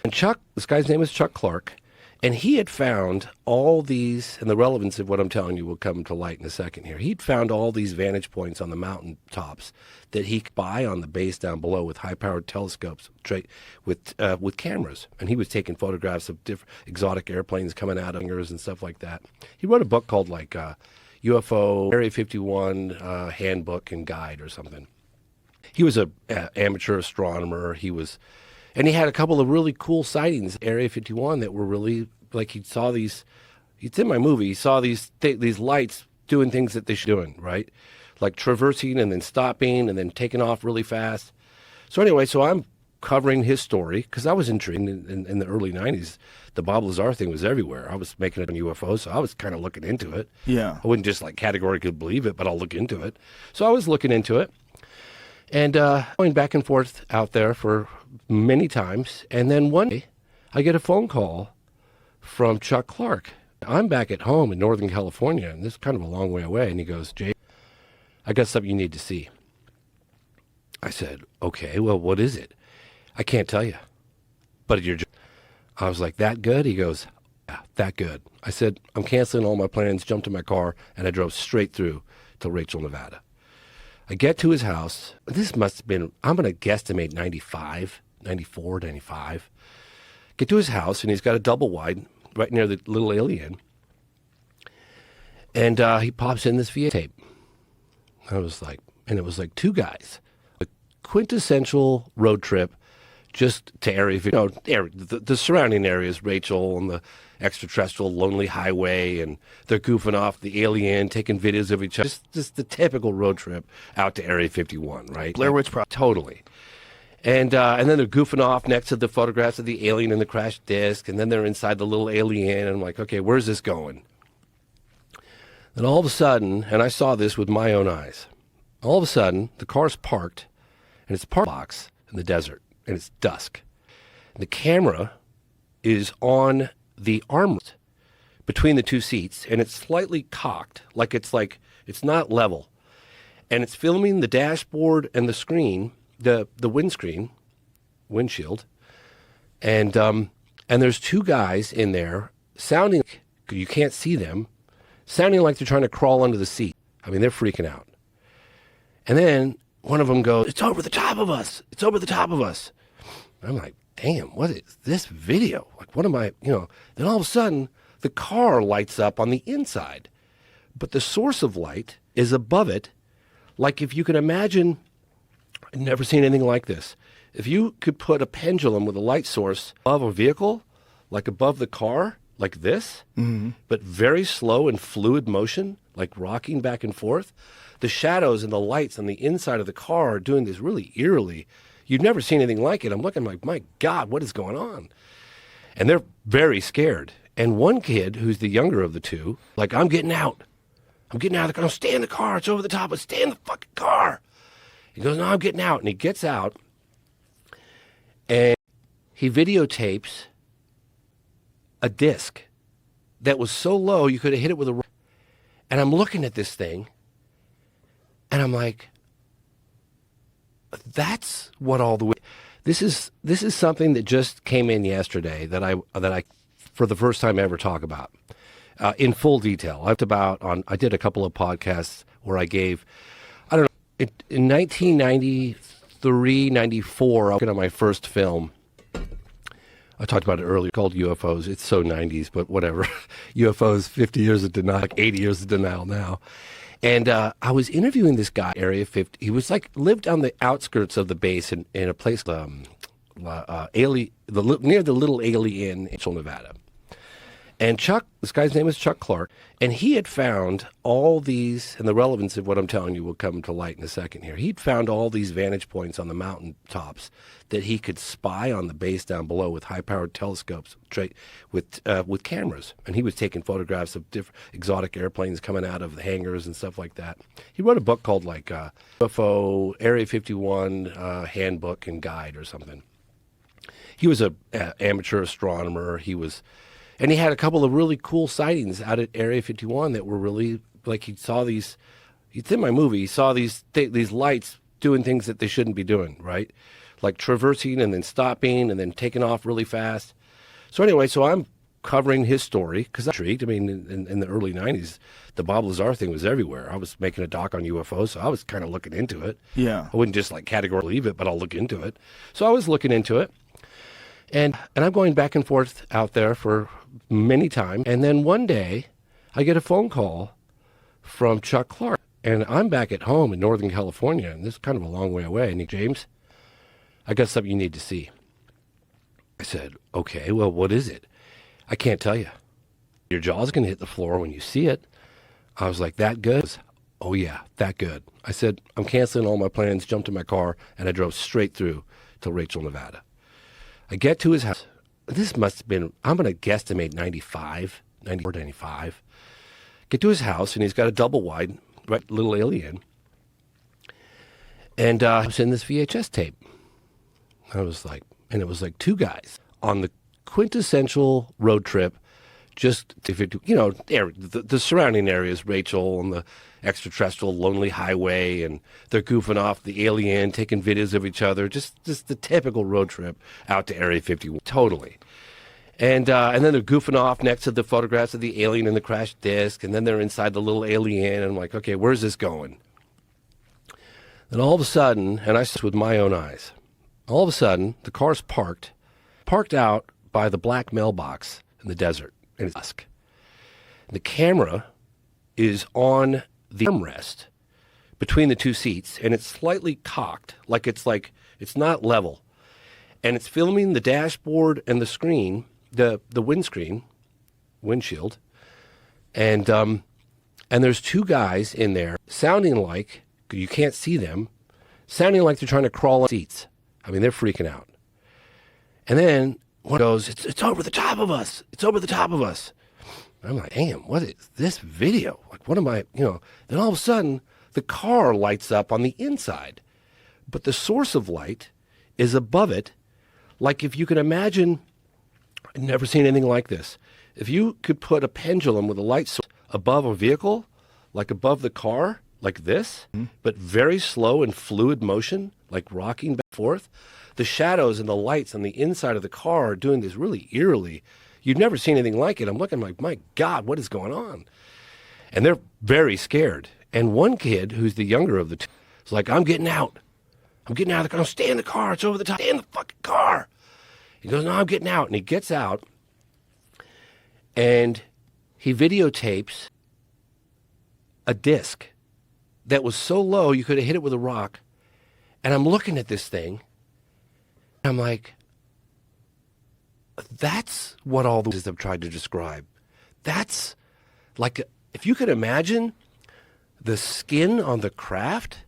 And this guy's name is Chuck Clark, and he had found all these, and the relevance of what I'm telling you will come to light in a second here. He'd found all these vantage points on the mountain tops that he could buy on the base down below with high-powered telescopes with cameras. And he was taking photographs of different exotic airplanes coming out of hangars and stuff like that. He wrote a book called UFO Area 51 Handbook and Guide or something. He was an amateur astronomer. He was And he had a couple of really cool sightings, Area 51, that were really, like he saw these, it's in my movie, he saw these lights doing things that they should be doing, right? Like traversing and then stopping and then taking off really fast. So anyway, so I'm covering his story because I was intrigued in the early 90s. The Bob Lazar thing was everywhere. I was making it on UFOs, so I was kind of looking into it. Yeah. I wouldn't just like categorically believe it, but I'll look into it. So I was looking into it and going back and forth out there for many times. And then one day I get a phone call from Chuck Clark. I'm back at home in Northern California, and this is kind of a long way away. And he goes, Jay, I got something you need to see. I said, okay, well, what is it? I can't tell you, but I was like, that good? He goes, yeah, that good. I said, I'm canceling all my plans, jumped in my car, and I drove straight through to Rachel, Nevada. I get to his house. This must have been, I'm going to guesstimate 95, 94, 95. Get to his house, and he's got a double wide right near the little alien. And he pops in this VA tape. I was like, and it was like two guys. A quintessential road trip just to area, the surrounding areas, Rachel and the extraterrestrial lonely highway, and they're goofing off the alien, taking videos of each other. Just the typical road trip out to Area 51, right? Blair Witch Project. Totally. And then they're goofing off next to the photographs of the alien and the crash disc, and then they're inside the little alien, and I'm like, okay, where's this going? Then all of a sudden, and I saw this with my own eyes, all of a sudden, the car's parked, and it's a park box in the desert, and it's dusk. And the camera is on the armrest between the two seats, and it's slightly cocked, like it's not level. And it's filming the dashboard and the screen, the windshield, and there's two guys in there sounding, you can't see them, sounding like they're trying to crawl under the seat. I mean, they're freaking out. And then one of them goes, it's over the top of us. It's over the top of us. And I'm like, damn, what is this video? Like, what am I, Then all of a sudden, the car lights up on the inside. But the source of light is above it. Like if you can imagine, I've never seen anything like this. If you could put a pendulum with a light source above a vehicle, like above the car, like this, but very slow and fluid motion, like rocking back and forth, the shadows and the lights on the inside of the car are doing this really eerily. You've never seen anything like it. I'm looking like, my God, what is going on? And they're very scared. And one kid, who's the younger of the two, like, I'm getting out. I'm getting out of the car. Stay in the car. It's over the top. Stay in the fucking car. He goes, no, I'm getting out. And he gets out. And he videotapes a disc that was so low you could have hit it with a rock. And I'm looking at this thing. And I'm like, that's what all the way. This is something that just came in yesterday that I for the first time ever talk about in full detail. I did a couple of podcasts where I gave, I don't know, in 1993, 94, I was working on my first film. I talked about it earlier, called UFOs. It's so 90s, but whatever. UFOs, 50 years of denial, like 80 years of denial now. And I was interviewing this guy, Area 50. He was lived on the outskirts of the base in a place near the little alien in Rachel, Nevada. And this guy's name is Chuck Clark, and he had found all these, and the relevance of what I'm telling you will come to light in a second here. He'd found all these vantage points on the mountain tops that he could spy on the base down below with high-powered telescopes with cameras. And he was taking photographs of different exotic airplanes coming out of the hangars and stuff like that. He wrote a book called UFO Area 51 Handbook and Guide or something. He was an amateur astronomer. And he had a couple of really cool sightings out at Area 51 that were really, like he saw these, it's in my movie, he saw these lights doing things that they shouldn't be doing, right? Like traversing and then stopping and then taking off really fast. So anyway, so I'm covering his story because I'm intrigued. I mean, in the early 90s, the Bob Lazar thing was everywhere. I was making a doc on UFOs, so I was kind of looking into it. Yeah. I wouldn't just categorically believe it, but I'll look into it. So I was looking into it. And I'm going back and forth out there for many times. And then one day, I get a phone call from Chuck Clark. And I'm back at home in Northern California, and this is kind of a long way away. And he, James, I got something you need to see. I said, okay, well, what is it? I can't tell you. Your jaw's going to hit the floor when you see it. I was like, that good? Oh, yeah, that good. I said, I'm canceling all my plans, jumped in my car, and I drove straight through to Rachel, Nevada. I get to his house. This must have been, I'm going to guesstimate 94, 95. Get to his house, and he's got a double wide, right, little alien. And I was in this VHS tape. I was like, and it was like two guys on the quintessential road trip. Just, if it, you know, the surrounding areas, Rachel and the extraterrestrial lonely highway, and they're goofing off the alien, taking videos of each other, just the typical road trip out to Area 51, totally. And then they're goofing off next to the photographs of the alien and the crash disc, and then they're inside the little alien, and I'm like, okay, where's this going? Then all of a sudden, and I saw this with my own eyes, all of a sudden, the car's parked out by the black mailbox in the desert, and it's dusk. The camera is on the armrest between the two seats, and it's slightly cocked, like it's not level. And it's filming the dashboard and the screen, the windshield, and there's two guys in there sounding like, you can't see them, sounding like they're trying to crawl on seats. I mean, they're freaking out. And then one goes, it's over the top of us. It's over the top of us. And I'm like, damn, what is this video? Like, what am I, you know? Then all of a sudden, the car lights up on the inside. But the source of light is above it. Like, if you can imagine, I've never seen anything like this. If you could put a pendulum with a light source above a vehicle, like above the car, like this, but very slow and fluid motion, like rocking back and forth, the shadows and the lights on the inside of the car are doing this really eerily. You've never seen anything like it. I'm looking like, my God, what is going on? And they're very scared. And one kid, who's the younger of the two, is like, I'm getting out. I'm getting out of the car. Stay in the car. It's over the top. Stay in the fucking car. He goes, no, I'm getting out. And he gets out, and he videotapes a disc that was so low you could have hit it with a rock. And I'm looking at this thing, and I'm like, that's what all those have tried to describe. That's like, if you could imagine the skin on the craft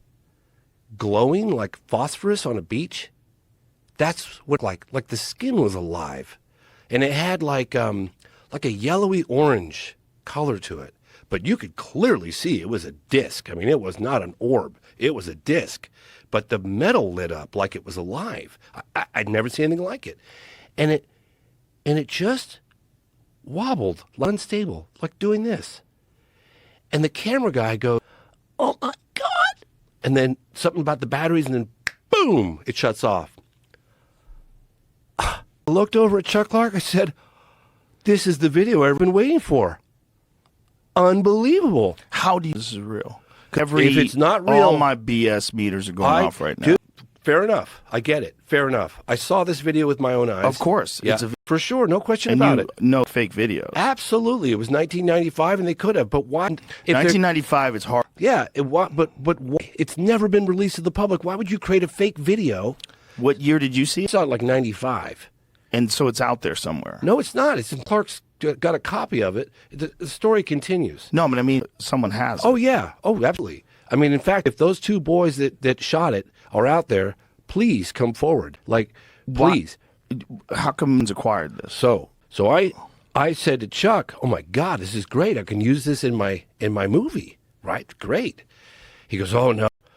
glowing like phosphorus on a beach, that's what, like the skin was alive. And it had like a yellowy orange color to it. But you could clearly see it was a disc. I mean, it was not an orb. It was a disc. But the metal lit up like it was alive. I'd never seen anything like it. And it just wobbled, unstable, like doing this. And the camera guy goes, oh my God. And then something about the batteries, and then boom, it shuts off. I looked over at Chuck Clark. I said, this is the video I've been waiting for. Unbelievable. How do you, this is real? If it's not real, all my BS meters are going off right now. Dude, fair enough. I get it. Fair enough. I saw this video with my own eyes. Of course. Yeah, for sure. No question about it. No fake videos. Absolutely. It was 1995, and they could have. But why? 1995 is hard. Yeah. But it's never been released to the public. Why would you create a fake video? What year did you see I it? saw it like 95. And so it's out there somewhere. No, it's not. It's in Clark's got a copy of it. The story continues. No, but I mean, someone has it. Oh, yeah. Oh, absolutely. I mean, in fact, if those two boys that shot it are out there, please come forward. Like, please. How come it's acquired this? So I said to Chuck, oh, my God, this is great. I can use this in my movie. Right? Great. He goes, oh,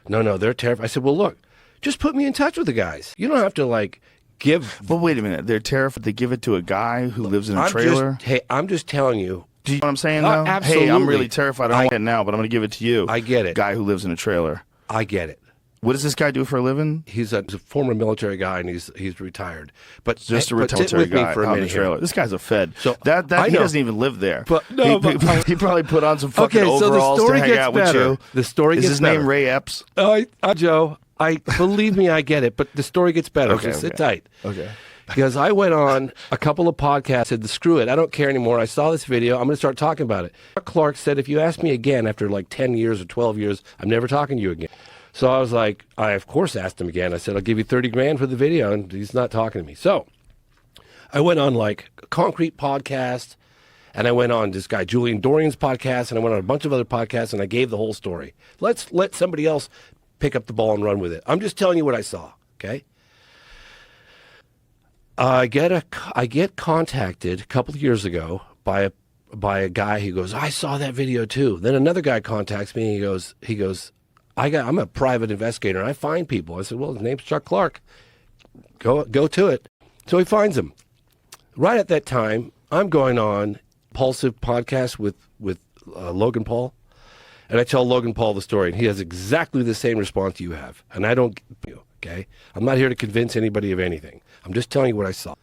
no, they're terrified. I said, well, look, just put me in touch with the guys. You don't have to, like, give. But wait a minute. They're terrified. They give it to a guy who lives in a trailer? I'm just telling you. Do you know what I'm saying, though? Absolutely. Hey, I'm really terrified. I don't get it now, but I'm going to give it to you. I get it. Guy who lives in a trailer. I get it. What does this guy do for a living? He's a former military guy, and he's retired. But just a military military guy for a on the minute trailer. here. This guy's a Fed. So he doesn't even live there. But no, he probably put on some fucking okay, so overalls the story to hang gets out better. with you. The story is gets his better. name Ray Epps? Joe. Believe me, I get it. But the story gets better. Okay, so sit tight. Okay. Because I went on a couple of podcasts, said, screw it, I don't care anymore. I saw this video, I'm going to start talking about it. Clark said, if you ask me again after like 10 years or 12 years, I'm never talking to you again. So I was like, I of course asked him again. I said, I'll give you 30 grand for the video, and he's not talking to me. So I went on like Concrete Podcast, and I went on this guy Julian Dorian's podcast, and I went on a bunch of other podcasts, and I gave the whole story. Let's let somebody else pick up the ball and run with it. I'm just telling you what I saw, okay? I get contacted a couple of years ago by a guy who goes, I saw that video too. Then another guy contacts me, and he goes, I'm a private investigator, and I find people. I said, well, his name's Chuck Clark. Go to it. So he finds him. Right at that time, I'm going on Impulsive podcast with Logan Paul, and I tell Logan Paul the story, and he has exactly the same response you have. And I don't, okay? I'm not here to convince anybody of anything. I'm just telling you what I saw.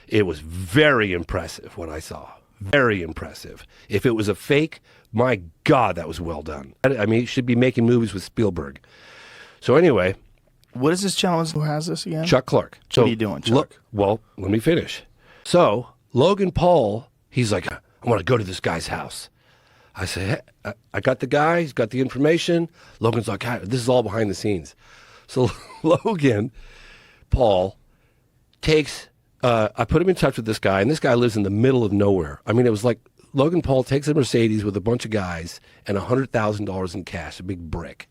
It was very impressive what I saw. Very impressive. If it was a fake, my God, that was well done. I mean, he should be making movies with Spielberg. So anyway. What is this channel? Who has this again? Chuck Clark. So, what are you doing, Chuck? Well, let me finish. So Logan Paul, he's like, I want to go to this guy's house. I say, hey, I got the guy. He's got the information. Logan's like, this is all behind the scenes. So Logan Paul takes, I put him in touch with this guy, and this guy lives in the middle of nowhere. I mean, it was like Logan Paul takes a Mercedes with a bunch of guys and $100,000 in cash, a big brick.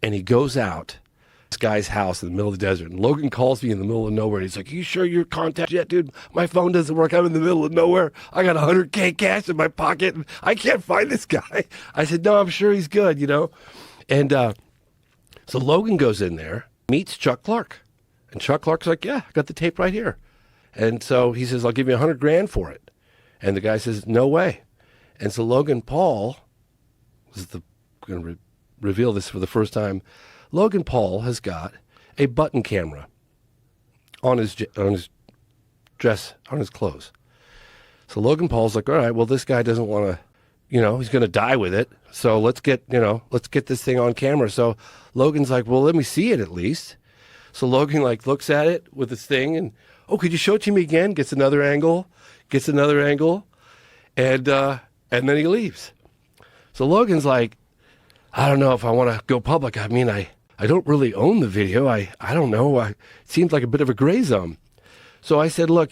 And he goes out this guy's house in the middle of the desert. And Logan calls me in the middle of nowhere. And he's like, you sure you're contact yet, dude? My phone doesn't work. I'm in the middle of nowhere. I got $100K cash in my pocket, and I can't find this guy. I said, no, I'm sure he's good, you know? And so Logan goes in there, meets Chuck Clark. And Chuck Clark's like, yeah, I got the tape right here. And so he says, I'll give you $100,000 for it. And the guy says, no way. And so Logan Paul, going to reveal this for the first time, Logan Paul has got a button camera on his dress, on his clothes. So Logan Paul's like, all right, well, this guy doesn't want to, he's going to die with it. So let's get this thing on camera. So Logan's like, well, let me see it at least. So Logan looks at it with this thing and, oh, could you show it to me again? Gets another angle, and then he leaves. So Logan's like, I don't know if I want to go public. I mean, I don't really own the video. I don't know. It seems like a bit of a gray zone. So I said, look,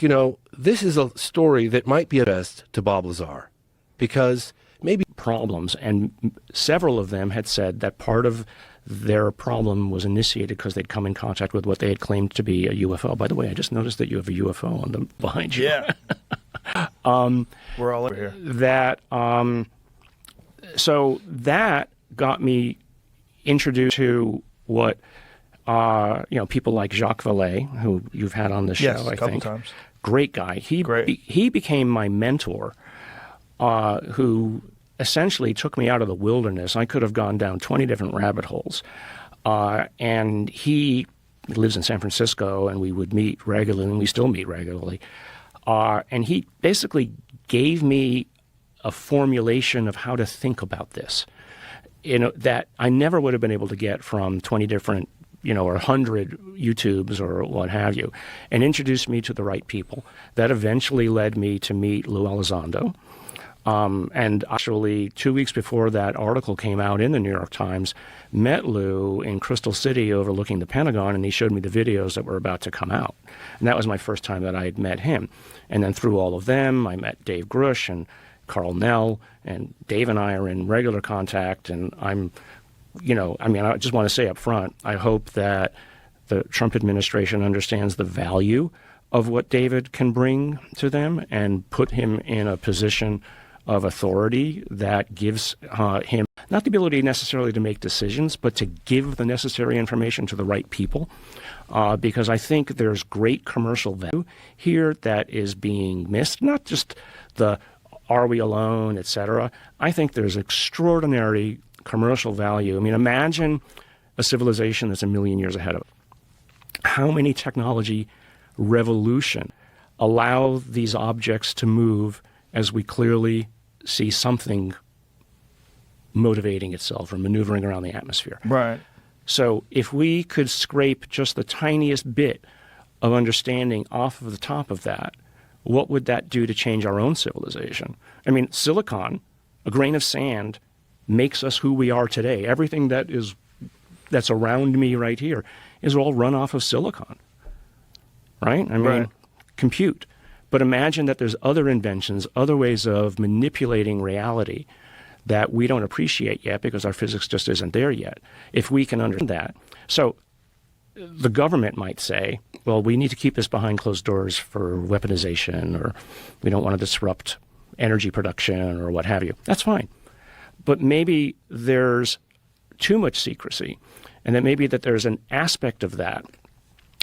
this is a story that might be addressed to Bob Lazar because maybe problems, and several of them had said that part of their problem was initiated because they'd come in contact with what they had claimed to be a UFO. By the way, I just noticed that you have a UFO on the behind you. Yeah. We're all over here. So that got me introduced to what people like Jacques Vallée, who you've had on the show, yes, I a couple think. times. Great guy. He became my mentor, who essentially took me out of the wilderness. I could have gone down 20 different rabbit holes. And he lives in San Francisco, and we would meet regularly, and we still meet regularly. And he basically gave me a formulation of how to think about this, that I never would have been able to get from 20 different, or 100 YouTubes or what have you, and introduced me to the right people. That eventually led me to meet Lou Elizondo. And actually, 2 weeks before that article came out in the New York Times, met Lou in Crystal City overlooking the Pentagon, and he showed me the videos that were about to come out. And that was my first time that I had met him. And then through all of them, I met Dave Grush and Carl Nell, and Dave and I are in regular contact. And I just want to say up front, I hope that the Trump administration understands the value of what David can bring to them and put him in a position of authority that gives him not the ability necessarily to make decisions, but to give the necessary information to the right people. Because I think there's great commercial value here that is being missed, not just the are we alone, et cetera. I think there's extraordinary commercial value. I mean, imagine a civilization that's a million years ahead of it. How many technology revolution allow these objects to move as we clearly see something motivating itself or maneuvering around the atmosphere. Right. So if we could scrape just the tiniest bit of understanding off of the top of that, what would that do to change our own civilization? I mean, silicon, a grain of sand, makes us who we are today. Everything that's around me right here is all run off of silicon. Right? I mean, Right. compute. But imagine that there's other inventions, other ways of manipulating reality that we don't appreciate yet because our physics just isn't there yet. If we can understand that. So the government might say, well, we need to keep this behind closed doors for weaponization, or we don't want to disrupt energy production or what have you. That's fine. But maybe there's too much secrecy, and then maybe that there's an aspect of that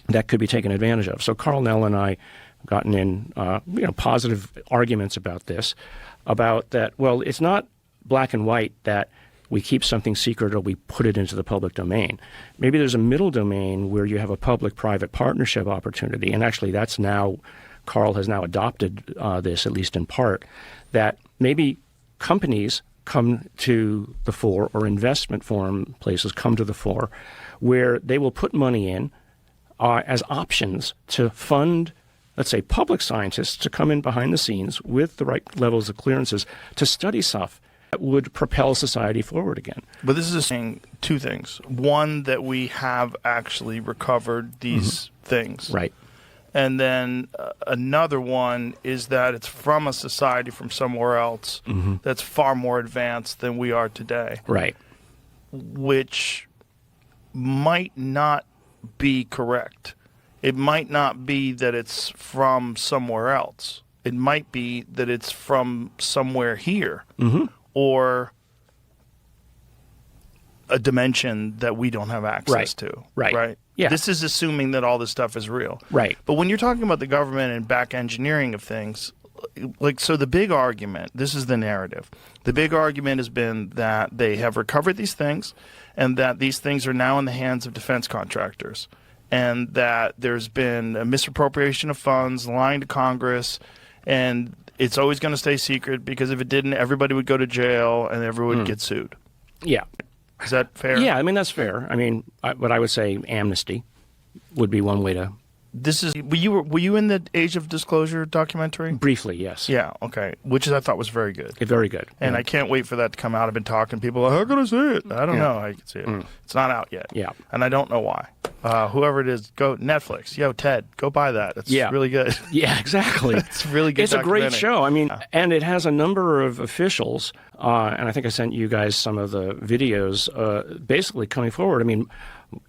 that could be taken advantage of. So Carl Nell and I gotten in positive arguments about this, about that, well, it's not black and white that we keep something secret or we put it into the public domain. Maybe there's a middle domain where you have a public-private partnership opportunity, and actually that's now, Carl has now adopted this, at least in part, that maybe companies come to the fore, or investment forum places come to the fore, where they will put money in as options to fund, let's say, public scientists to come in behind the scenes with the right levels of clearances to study stuff that would propel society forward again. But this is saying two things. One, that we have actually recovered these things. Right. And then another one is that it's from a society from somewhere else that's far more advanced than we are today. Right. Which might not be correct. It might not be that it's from somewhere else. It might be that it's from somewhere here. Or a dimension that we don't have access to. Right. Yeah. This is assuming that all this stuff is real. Right. But when you're talking about the government and back engineering of things, like, so the big argument, this is the narrative. The big argument has been that they have recovered these things and that these things are now in the hands of defense contractors, and that there's been a misappropriation of funds, lying to Congress, and it's always going to stay secret because if it didn't, everybody would go to jail and everyone would get sued. Yeah. Is that fair? Yeah, I mean, that's fair. I mean, what I would say amnesty would be one way to... This is were you in the Age of Disclosure documentary? Briefly, yes. Yeah, okay. Which I thought was very good. Very good. And I can't wait for that to come out. I've been talking to people, how can I see it? I don't know how you can see it. It's not out yet. Yeah. And I don't know why. Whoever it is, go Netflix. Yo, Ted, go buy that. It's really good. Yeah, exactly. It's really good. It's a great show. I mean, and it has a number of officials, and I think I sent you guys some of the videos basically coming forward. I mean,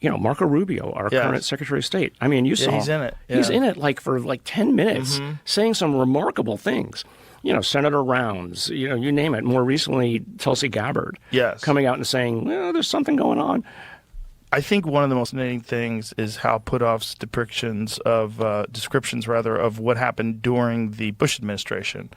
Marco Rubio, our current Secretary of State. I mean, you saw he's in it. Yeah. He's in it for 10 minutes, saying some remarkable things. Senator Rounds, you name it. More recently, Tulsi Gabbard, coming out and saying, well, there's something going on. I think one of the most fascinating things is Hal Puthoff's descriptions of what happened during the Bush administration,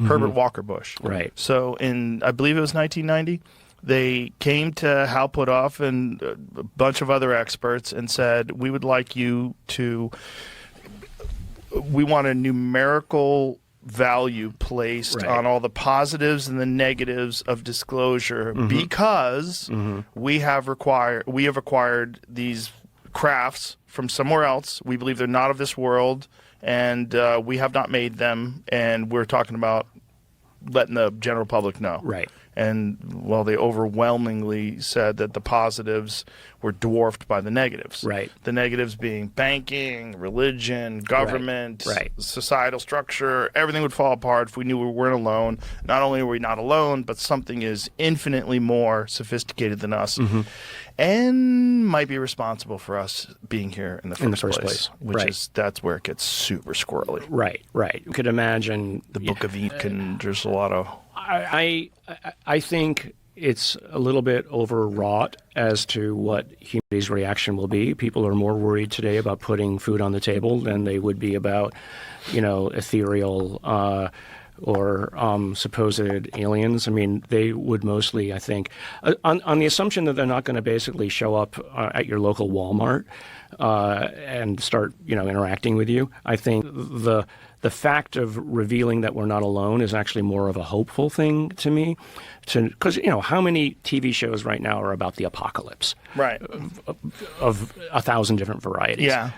Herbert Walker Bush. Right. So I believe it was 1990, they came to Hal Puthoff and a bunch of other experts and said, we would like you we want a numerical value placed on all the positives and the negatives of disclosure because we have acquired these crafts from somewhere else. We believe they're not of this world, and we have not made them, and we're talking about letting the general public know. Right. And they overwhelmingly said that the positives were dwarfed by the negatives. Right. The negatives being banking, religion, government, societal structure. Everything would fall apart if we knew we weren't alone. Not only are we not alone, but something is infinitely more sophisticated than us and might be responsible for us being here in the first place. That's where it gets super squirrely. Right. You could imagine the Book of Eden. There's a lot of... I think it's a little bit overwrought as to what humanity's reaction will be. People are more worried today about putting food on the table than they would be about, ethereal or supposed aliens. I mean, they would mostly, I think, on the assumption that they're not going to basically show up at your local Walmart and start, interacting with you. I think the fact of revealing that we're not alone is actually more of a hopeful thing to me. Because, how many TV shows right now are about the apocalypse? Right. Of 1,000 different varieties. Yeah.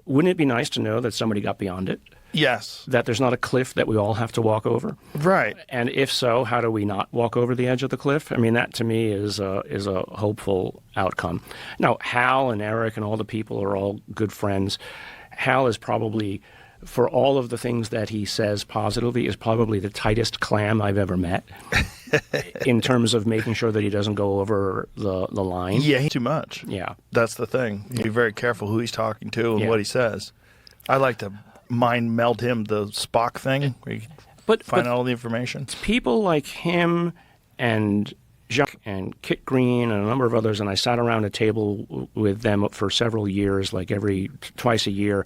Wouldn't it be nice to know that somebody got beyond it? Yes. That there's not a cliff that we all have to walk over? Right. And if so, how do we not walk over the edge of the cliff? I mean, that to me is a hopeful outcome. Now, Hal and Eric and all the people are all good friends. Hal is probably for all of the things that he says positively, is probably the tightest clam I've ever met in terms of making sure that he doesn't go over the line. Yeah, he's too much. Yeah. That's the thing. Be very careful who he's talking to and Yeah. what he says. I like to mind meld him the Spock thing, where you But find out all the information. people like him and Jacques and Kit Green and a number of others, and I sat around a table with them for several years, like twice a year,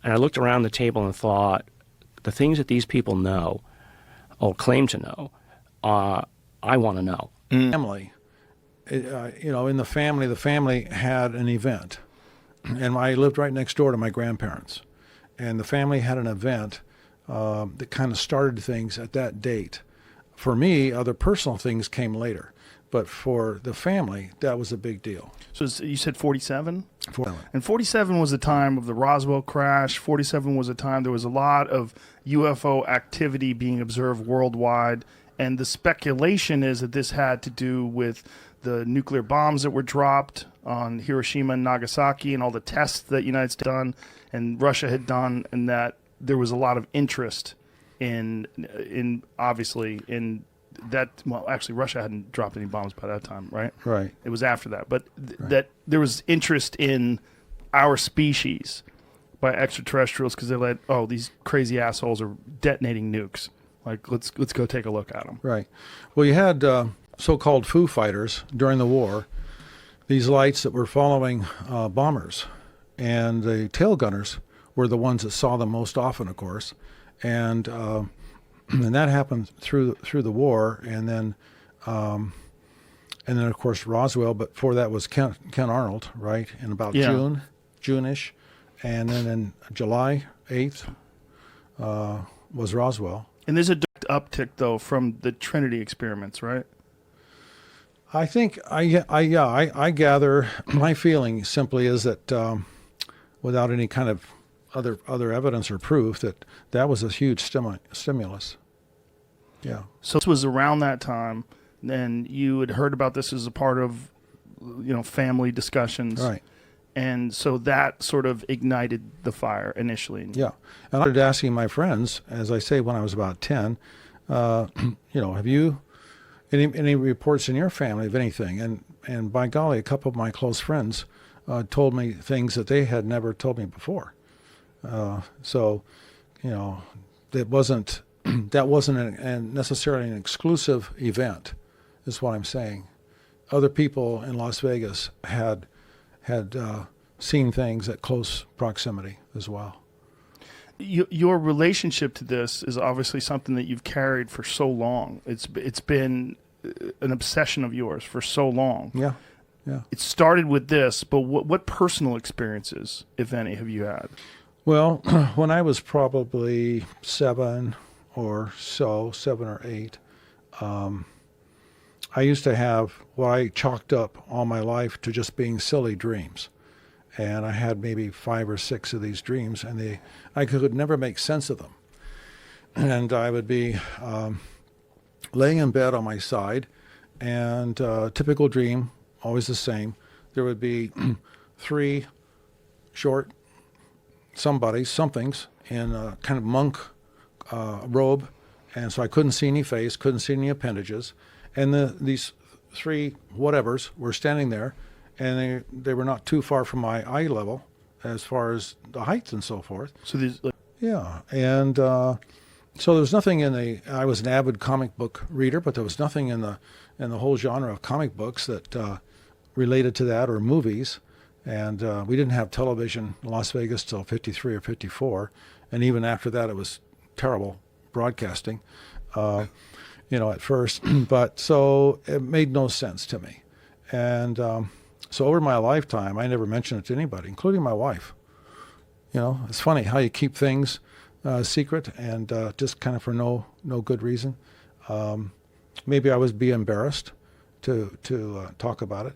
and I looked around the table and thought, the things that these people know, or claim to know, I want to know. Family, in the family had an event, and I lived right next door to my grandparents, and the family had an event that kind of started things at that date. For me, other personal things came later, but for the family, that was a big deal. So you said 47? For And 47 was the time of the Roswell crash. 47 was a time there was a lot of UFO activity being observed worldwide. And the speculation is that this had to do with the nuclear bombs that were dropped on Hiroshima and Nagasaki and all the tests that the United States had done and Russia had done, and that there was a lot of interest in that. Well, actually, Russia hadn't dropped any bombs by that time, right? Right. It was after that. But that there was interest in our species by extraterrestrials because they're like, oh, these crazy assholes are detonating nukes. Like, let's go take a look at them. Right. Well, you had so-called Foo Fighters during the war, these lights that were following bombers, and the tail gunners were the ones that saw them most often, of course, and that happened through the war, and then of course Roswell. But before that was Ken Arnold, right? In about June-ish, and then in July 8th was Roswell. And there's a direct uptick though from the Trinity experiments, right? I think I gather my feeling simply is that without any kind of other evidence or proof that was a huge stimulus. Yeah. So this was around that time. Then you had heard about this as a part of, family discussions, Right. And so that sort of ignited the fire initially. Yeah. And I started asking my friends, as I say, when I was about 10, have you any reports in your family of anything? And by golly, a couple of my close friends told me things that they had never told me before. So, that wasn't necessarily an exclusive event, is what I'm saying. Other people in Las Vegas had seen things at close proximity as well. Your relationship to this is obviously something that you've carried for so long. It's been an obsession of yours for so long. Yeah, yeah. It started with this, but what personal experiences, if any, have you had? Well, when I was probably 7 or 8, I used to have what I chalked up all my life to just being silly dreams. And I had maybe 5 or 6 of these dreams, and I could never make sense of them. And I would be laying in bed on my side, and typical dream, always the same. There would be 3 short somethings in a kind of monk robe, and so I couldn't see any face, couldn't see any appendages. And these 3 whatevers were standing there, and they were not too far from my eye level as far as the heights and so forth. So these, Yeah, and so there was nothing I was an avid comic book reader, but there was nothing in the whole genre of comic books that related to that, or movies. And we didn't have television in Las Vegas till 53 or 54, and even after that it was terrible broadcasting, at first. But so it made no sense to me. And so over my lifetime, I never mentioned it to anybody, including my wife. It's funny how you keep things secret, and just kind of for no good reason. Maybe I would be embarrassed to talk about it.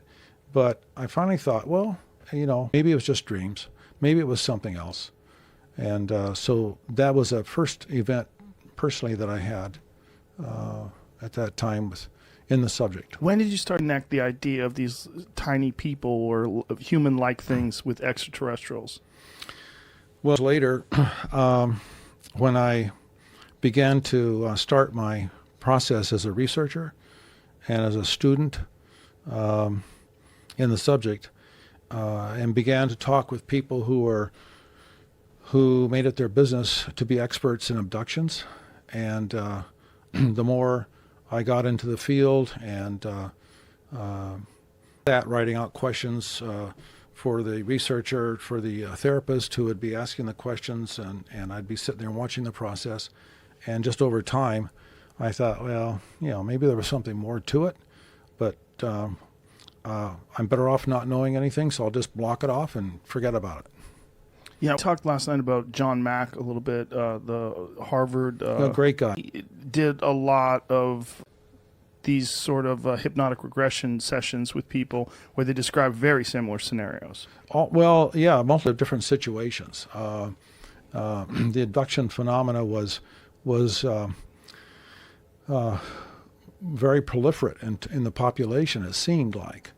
But I finally thought, well, maybe it was just dreams. Maybe it was something else. And so that was a first event personally that I had at that time in the subject. when did you start to connect the idea of these tiny people or human-like things with extraterrestrials? Well, later, when I began to start my process as a researcher and as a student in the subject, and began to talk with people who made it their business to be experts in abductions, and the more I got into the field and that writing out questions for the researcher, for the therapist who would be asking the questions, and I'd be sitting there watching the process. And just over time, I thought, well, maybe there was something more to it, but I'm better off not knowing anything, so I'll just block it off and forget about it. Yeah, I talked last night about John Mack a little bit, the Harvard. Great guy. He did a lot of these sort of hypnotic regression sessions with people where they describe very similar scenarios. Multiple different situations. The abduction phenomena was very proliferate in the population, it seemed like.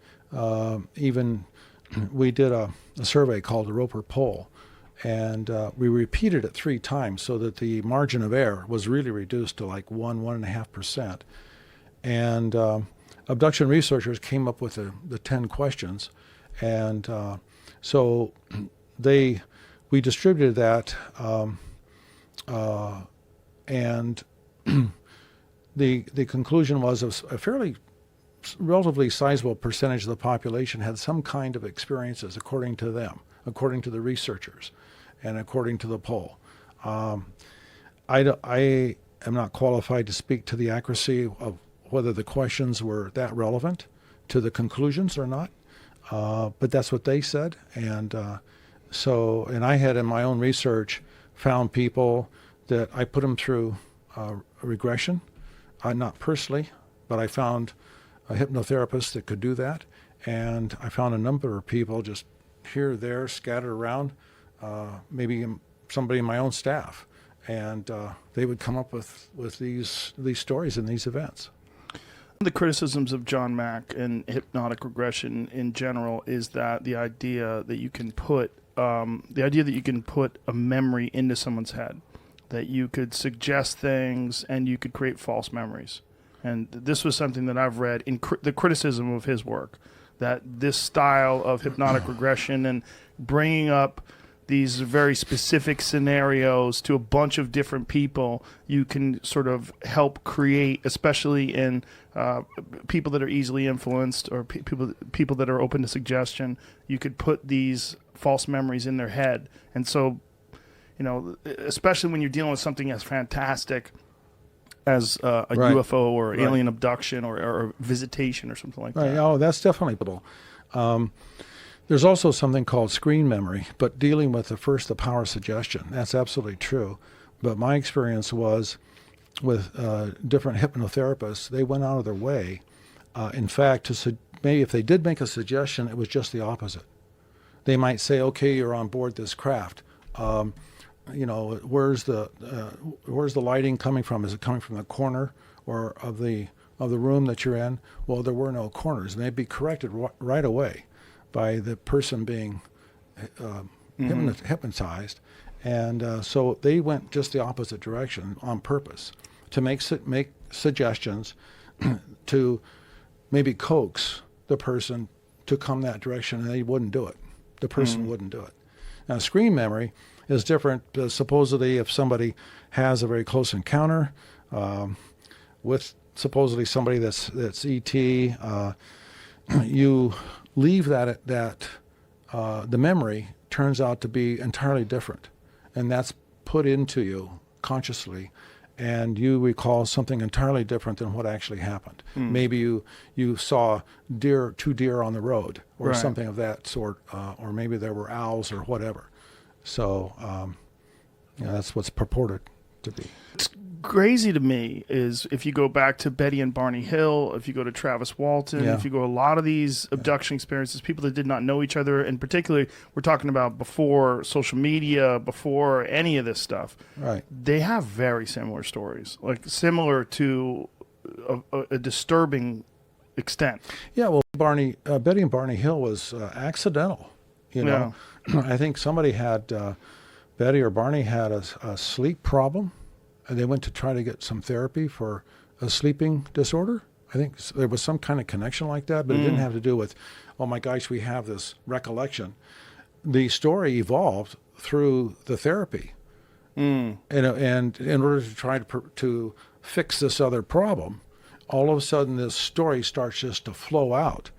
Even we did a survey called the Roper Poll, and we repeated it 3 times so that the margin of error was really reduced to like 1.5%. And abduction researchers came up with the 10 questions, and so we distributed that, and the conclusion was a fairly relatively sizable percentage of the population had some kind of experiences, according to them, according to the researchers, and according to the poll. I am not qualified to speak to the accuracy of whether the questions were that relevant to the conclusions or not, but that's what they said. And and I had in my own research found people that I put them through a regression, not personally, but I found a hypnotherapist that could do that, and I found a number of people just here or there scattered around, maybe somebody in my own staff, and they would come up with these stories and these events. The criticisms of John Mack and hypnotic regression in general is that the idea that you can put a memory into someone's head, that you could suggest things and you could create false memories. And this was something that I've read in the criticism of his work, that this style of hypnotic regression and bringing up these very specific scenarios to a bunch of different people, you can sort of help create, especially in people that are easily influenced or people that are open to suggestion, you could put these false memories in their head. And so, especially when you're dealing with something as fantastic as a right. UFO or right. alien abduction or visitation or something like that. Oh, that's definitely possible. There's also something called screen memory, but dealing with the power of suggestion. That's absolutely true. But my experience was with different hypnotherapists, they went out of their way. In fact, maybe if they did make a suggestion, it was just the opposite. They might say, okay, you're on board this craft. Where's the lighting coming from? Is it coming from the corner or of the room that you're in? Well, there were no corners, and they'd be corrected right away by the person being hypnotized. And so they went just the opposite direction on purpose to make suggestions to maybe coax the person to come that direction, and they wouldn't do it. The person wouldn't do it. Now, screen memory is different. Supposedly, if somebody has a very close encounter with supposedly somebody that's ET, you leave that the memory turns out to be entirely different, and that's put into you consciously, and you recall something entirely different than what actually happened. Maybe you saw two deer on the road, or right. something of that sort, or maybe there were owls or whatever. So that's what's purported to be. What's crazy to me is if you go back to Betty and Barney Hill, if you go to Travis Walton, if you go a lot of these abduction experiences, people that did not know each other, and particularly we're talking about before social media, before any of this stuff, right? They have very similar stories, like similar to a disturbing extent. Yeah, well, Betty and Barney Hill was accidental. I think somebody had Betty or Barney had a sleep problem, and they went to try to get some therapy for a sleeping disorder. I think there was some kind of connection like that, but it didn't have to do with, oh my gosh, we have this recollection. The story evolved through the therapy. And in order to try to fix this other problem, all of a sudden this story starts just to flow out.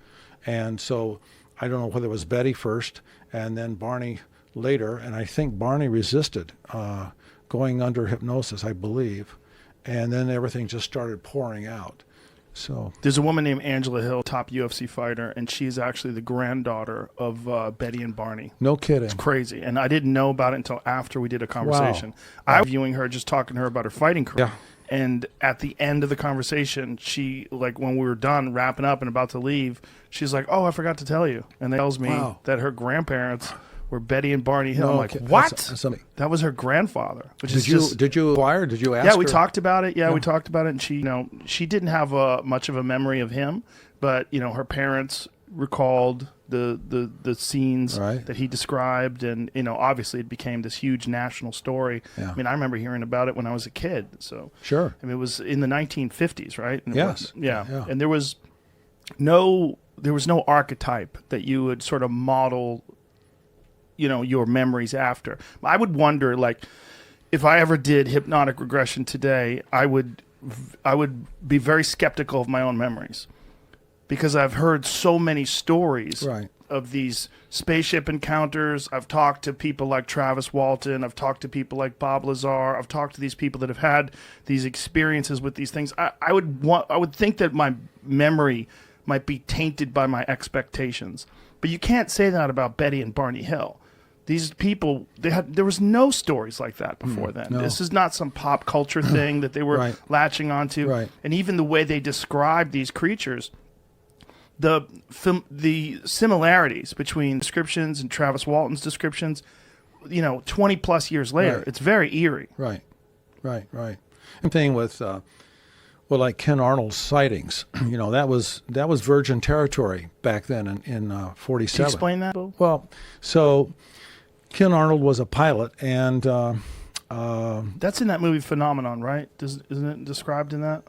And so I don't know whether it was Betty first and then Barney later, and I think Barney resisted going under hypnosis, I believe, and then everything just started pouring out. So there's a woman named Angela Hill, top UFC fighter, and she's actually the granddaughter of Betty and Barney. No kidding. It's crazy. And I didn't know about it until after we did a conversation. Wow. I was viewing her, just talking to her about her fighting career. Yeah. And at the end of the conversation, she, like, when we were done wrapping up and about to leave, she's like, oh, I forgot to tell you. And they tells me that her grandparents were Betty and Barney Hill. No, I'm like, okay. what? That was her grandfather. Which did you inquire? Did you ask Yeah, her? we talked about it. Yeah, we talked about it. And she, she didn't have much of a memory of him, but, her parents recalled the scenes that he described, and obviously it became this huge national story. I mean, I remember hearing about it when I was a kid. So sure, I mean, it was in the 1950s, right? And yes, and there was no archetype that you would sort of model your memories after. I would wonder, like, if I ever did hypnotic regression today, I would be very skeptical of my own memories, because I've heard so many stories of these spaceship encounters. I've talked to people like Travis Walton. I've talked to people like Bob Lazar. I've talked to these people that have had these experiences with these things. I would think that my memory might be tainted by my expectations. But you can't say that about Betty and Barney Hill. These people, there was no stories like that before then. No. This is not some pop culture thing that they were latching onto. And even the way they described these creatures, the similarities between descriptions and Travis Walton's descriptions, 20 plus years later, it's very eerie. Right. Same thing with, like Ken Arnold's sightings. That was virgin territory back then in 47. Can you explain that, Bill? Well, so Ken Arnold was a pilot, and that's in that movie Phenomenon, right? Isn't it described in that?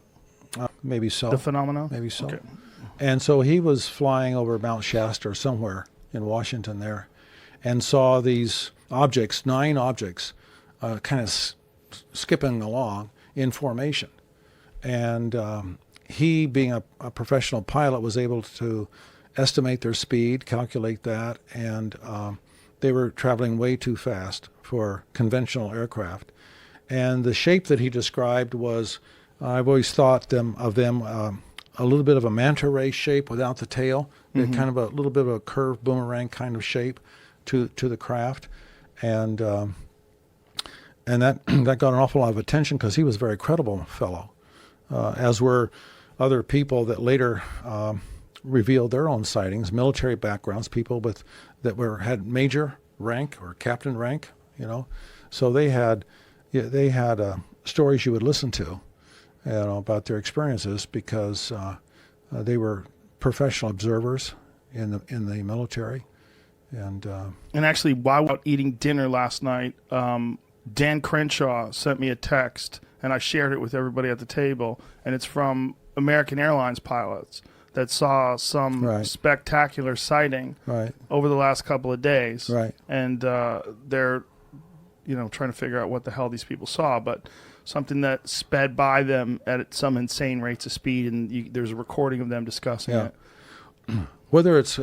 Maybe so. The Phenomenon? Maybe so. Okay. And so he was flying over Mount Shasta or somewhere in Washington there, and saw these objects, 9 objects, kind of skipping along in formation. And he, being a professional pilot, was able to estimate their speed, calculate that, and they were traveling way too fast for conventional aircraft. And the shape that he described was, I've always thought of them a little bit of a manta ray shape without the tail, kind of a little bit of a curved boomerang kind of shape to the craft. And that got an awful lot of attention because he was a very credible fellow. As were other people that later revealed their own sightings, military backgrounds, people that had major rank or captain rank, So they had stories you would listen to, about their experiences, because they were professional observers in the military. And actually, while we were out eating dinner last night, Dan Crenshaw sent me a text, and I shared it with everybody at the table, and it's from American Airlines pilots that saw some spectacular sighting over the last couple of days. And they're, trying to figure out what the hell these people saw, but something that sped by them at some insane rates of speed, and there's a recording of them discussing it. Whether it's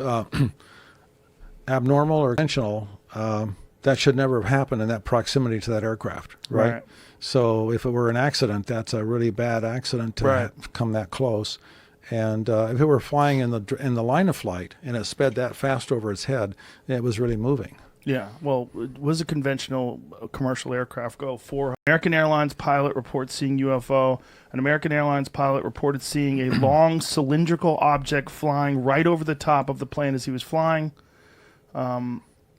abnormal or intentional, that should never have happened in that proximity to that aircraft, right? So if it were an accident, that's a really bad accident to come that close. And if it were flying in the line of flight and it sped that fast over its head, it was really moving. Yeah, well, it was a conventional commercial aircraft go for American Airlines pilot reports seeing UFO. An American Airlines pilot reported seeing a long cylindrical object flying right over the top of the plane as he was flying.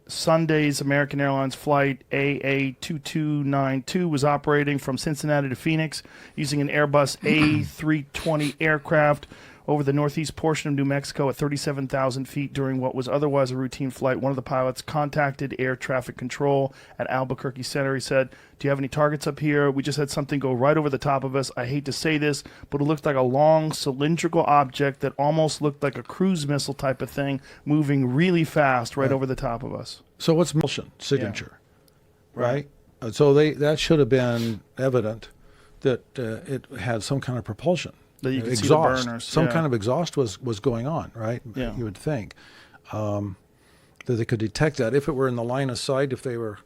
Sunday's American Airlines flight AA2292 was operating from Cincinnati to Phoenix using an Airbus A320 aircraft. over the northeast portion of New Mexico at 37,000 feet during what was otherwise a routine flight. One of the pilots contacted air traffic control at Albuquerque Center. He said, "Do you have any targets up here? We just had something go right over the top of us. I hate to say this, but it looked like a long cylindrical object that almost looked like a cruise missile type of thing moving really fast right over the top of us." So what's propulsion signature, right? So that should have been evident that it had some kind of propulsion. That you could see the exhaust. burners. Some Yeah. kind of exhaust was going on, right? Yeah. You would think that they could detect that if it were in the line of sight, if they were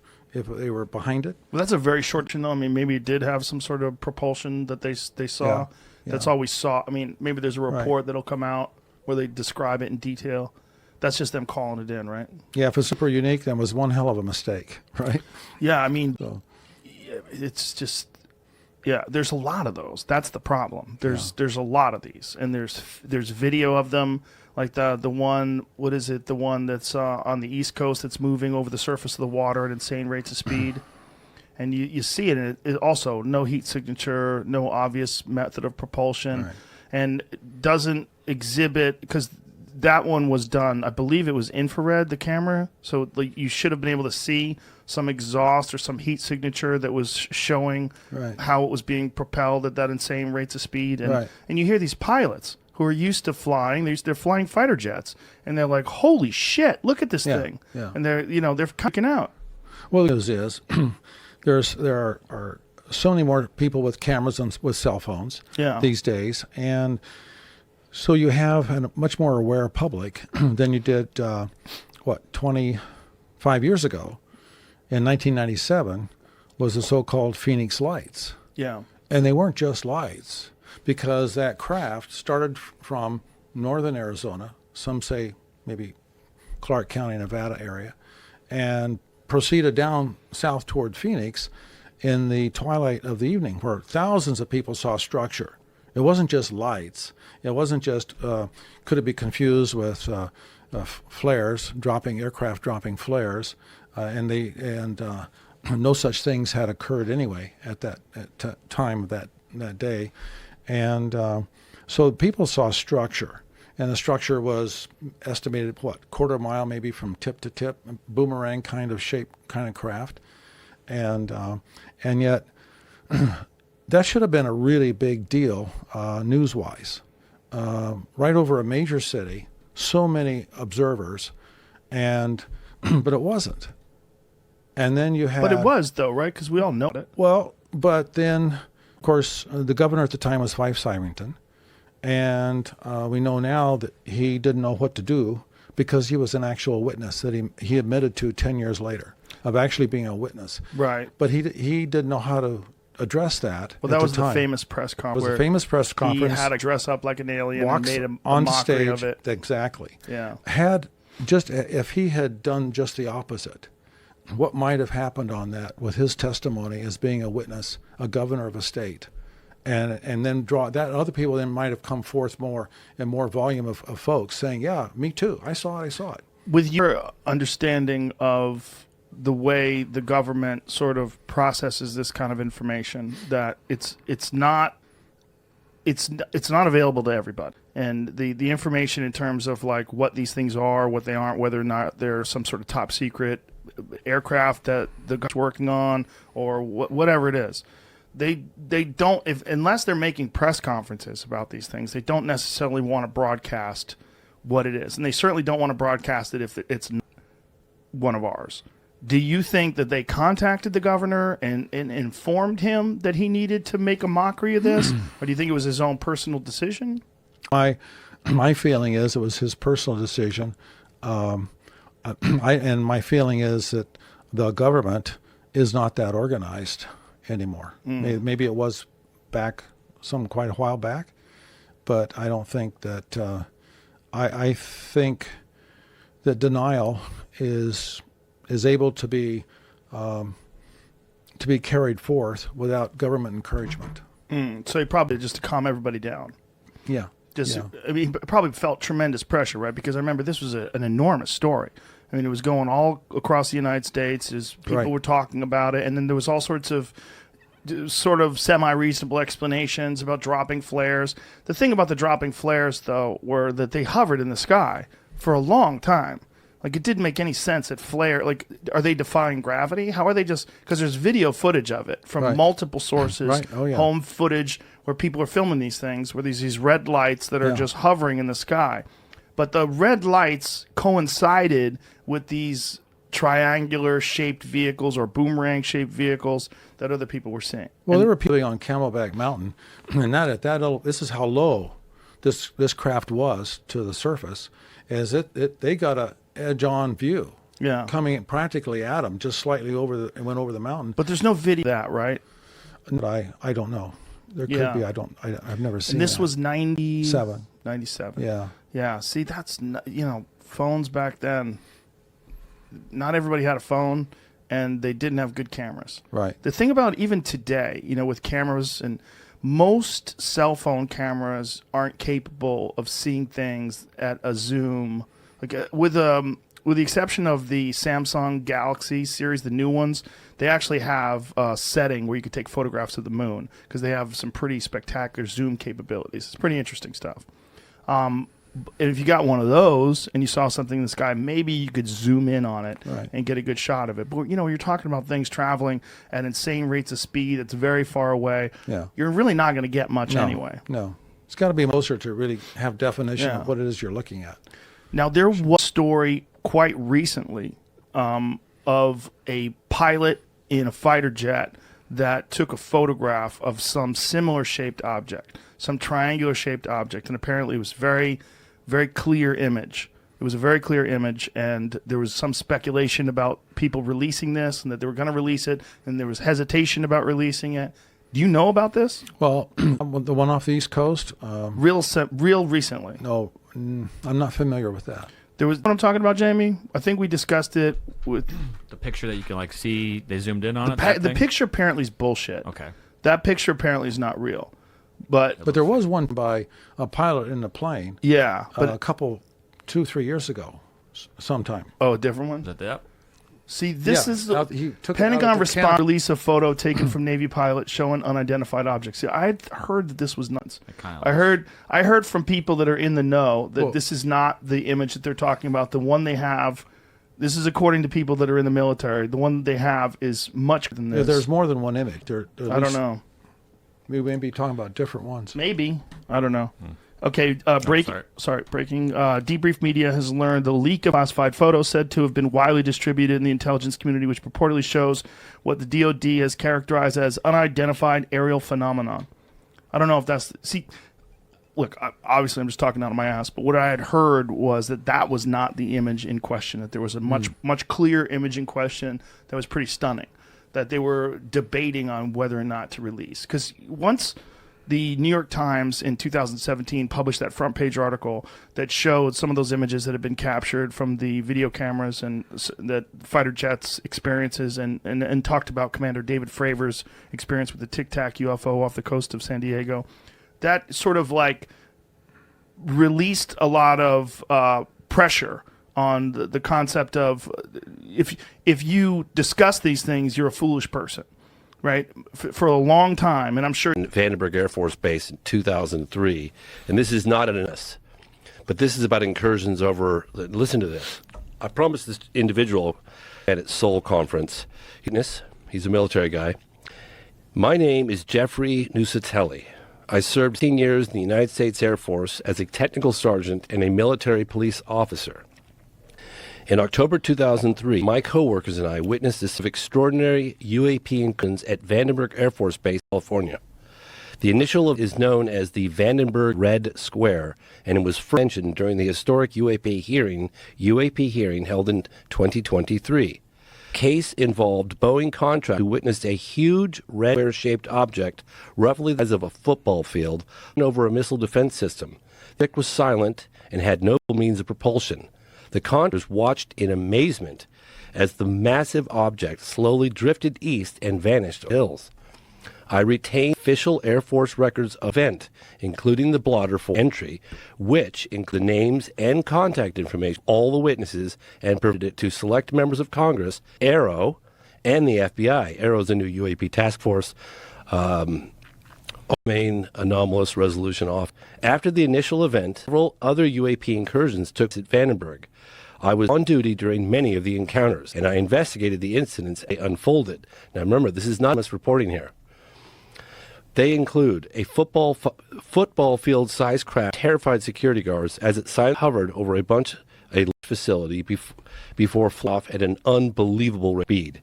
behind it. Well, that's a very short, I mean, maybe it did have some sort of propulsion that they saw. Yeah. That's all we saw. I mean, maybe there's a report that'll come out where they describe it in detail. That's just them calling it in, right? Yeah, if it's super unique, then it was one hell of a mistake, right? Yeah, I mean, So. it's just, there's a lot of those. That's the problem. There's a lot of these, and there's video of them, like the one, what is it? The one that's on the East Coast that's moving over the surface of the water at insane rates of speed. And you see it, and it also no heat signature, no obvious method of propulsion, and it doesn't exhibit, because that one was done, I believe it was infrared, the camera, so like, you should have been able to see some exhaust or some heat signature that was showing how it was being propelled at that insane rates of speed. And and you hear these pilots who are used to flying, they're flying fighter jets, and they're like, holy shit, look at this thing. And they're kicking out. Well, the news is there are so many more people with cameras and with cell phones these days, and so you have a much more aware public than you did 25 years ago. In 1997 was the so-called Phoenix lights. Yeah. And they weren't just lights, because that craft started from northern Arizona, some say maybe Clark County, Nevada area, and proceeded down south toward Phoenix in the twilight of the evening, where thousands of people saw structure. It wasn't just lights. It wasn't just, could it be confused with flares, aircraft dropping flares, and no such things had occurred anyway at that time of that day. And so people saw structure, and the structure was estimated, quarter mile maybe from tip to tip, boomerang kind of shape, kind of craft. And yet that should have been a really big deal news-wise. Right over a major city, so many observers, but it wasn't. And then you had... But it was, though, right? Because we all know it. Well, but then, of course, the governor at the time was Fife Symington, and we know now that he didn't know what to do, because he was an actual witness that he admitted to 10 years later of actually being a witness. Right. But he didn't know how to address that. Well, that was the famous press conference. It was a famous press conference. He had to dress up like an alien and made a on mockery stage, of it. Exactly. Yeah. If he had done just the opposite, what might have happened on that with his testimony as being a witness, a governor of a state, and then draw that, other people then might have come forth more and more volume of folks saying, yeah, me too, I saw it. With your understanding of the way the government sort of processes this kind of information, that it's not available to everybody, and the information in terms of like what these things are, what they aren't, whether or not they're some sort of top secret aircraft that the guy's working on, or whatever it is, they don't, unless they're making press conferences about these things, they don't necessarily want to broadcast what it is, and they certainly don't want to broadcast it if it's not one of ours. Do you think that they contacted the governor and informed him that he needed to make a mockery of this, or do you think it was his own personal decision? My feeling is it was his personal decision. And my feeling is that the government is not that organized anymore. Maybe it was back quite a while back, but I don't think that. I think that denial is able to be carried forth without government encouragement. So he probably just to calm everybody down. Yeah. I mean, probably felt tremendous pressure, right? Because I remember this was an enormous story. I mean, it was going all across the United States as people were talking about it, and then there was all sorts of sort of semi-reasonable explanations about dropping flares. The thing about the dropping flares, though, were that they hovered in the sky for a long time. Like, it didn't make any sense that flare, like, are they defying gravity? How are they just, because there's video footage of it from Right. multiple sources, Right. Oh, yeah. home footage where people are filming these things, where these red lights that are Yeah. just hovering in the sky. But the red lights coincided with these triangular shaped vehicles or boomerang shaped vehicles that other people were seeing. Well, there were people on Camelback Mountain, and this is how low this craft was to the surface, is they got a edge-on view, Yeah. coming practically at them, just slightly it went over the mountain. But there's no video of that, right? But I don't know. There could Yeah. be. I've never seen. And this that. was 7. 97. Yeah. Yeah. See, that's, phones back then. Not everybody had a phone, and they didn't have good cameras. Right. The thing about even today, with cameras, and most cell phone cameras aren't capable of seeing things at a zoom, like with the exception of the Samsung Galaxy series, the new ones, they actually have a setting where you could take photographs of the moon because they have some pretty spectacular zoom capabilities. It's pretty interesting stuff. And if you got one of those and you saw something in the sky, maybe you could zoom in on it Right. and get a good shot of it. But, you're talking about things traveling at insane rates of speed. It's very far away. Yeah. You're really not going to get much No, anyway. No. It's got to be closer to really have definition Yeah. of what it is you're looking at. Now, there was a story quite recently of a pilot in a fighter jet that took a photograph of some similar shaped object, some triangular shaped object, and apparently it was very, very clear image. It was a very clear image, and there was some speculation about people releasing this and that they were going to release it, and there was hesitation about releasing it. Do you know about this? Well, the one off the East Coast, Real recently. no, I'm not familiar with that. There was what I'm talking about, Jamie. I think we discussed it with The picture that you can see, they zoomed in on the, it. that the thing? picture. Apparently is bullshit. Okay. That picture apparently is not real. But But there was one by a pilot in a plane yeah, but a couple, 2-3 years ago, sometime. a different one. Is that that? See, this Yeah, is the he took it out Pentagon at the response camp. release a photo taken from Navy pilot showing unidentified objects. See, I had heard that this was nuts. kinda I heard from people that are in the know that Well- this is not the image that they're talking about. The one they have, this is according to people that are in the military. The one they have is much than this. There's more than one image. I don't know. We may be talking about different ones. Maybe. I don't know. Okay, breaking. Debrief Media has learned the leak of classified photos said to have been widely distributed in the intelligence community, which purportedly shows what the DoD has characterized as unidentified aerial phenomenon. I don't know if that's... See, look, obviously I'm just talking out of my ass, but what I had heard was that was not the image in question, that there was a much clearer image in question that was pretty stunning, that they were debating on whether or not to release. Because once the New York Times in 2017 published that front page article that showed some of those images that had been captured from the video cameras and that fighter jets experiences and talked about Commander David Fravor's experience with the Tic Tac UFO off the coast of San Diego. That sort of like released a lot of pressure on the concept of if you discuss these things, you're a foolish person. Right, for a long time, and I'm sure Vandenberg Air Force Base in 2003, and this is not an us, but this is about incursions over. Listen to this. I promised this individual at its Seoul conference. He's a military guy. My name is Jeffrey Nusatelli. I served 16 years in the United States Air Force as a technical sergeant and a military police officer. In October 2003, my coworkers and I witnessed this extraordinary UAP incursions at Vandenberg Air Force Base, California. The initial is known as the Vandenberg Red Square, and it was first mentioned during the historic UAP hearing held in 2023. Case involved Boeing contractor who witnessed a huge red square-shaped object, roughly the size of a football field, over a missile defense system. The object was silent and had no means of propulsion. The contractors watched in amazement as the massive object slowly drifted east and vanished over the hills. I retained official Air Force records of the event, including the blotter for entry, which include the names and contact information of all the witnesses, and provided it to select members of Congress, Aero, and the FBI. Aero is a new UAP task force main anomalous resolution off. After the initial event, several other UAP incursions took place at Vandenberg. I was on duty during many of the encounters, and I investigated the incidents as they unfolded. Now remember, this is not misreporting here. They include a football field-sized craft terrified security guards as it silently hovered over a facility before flying off at an unbelievable speed.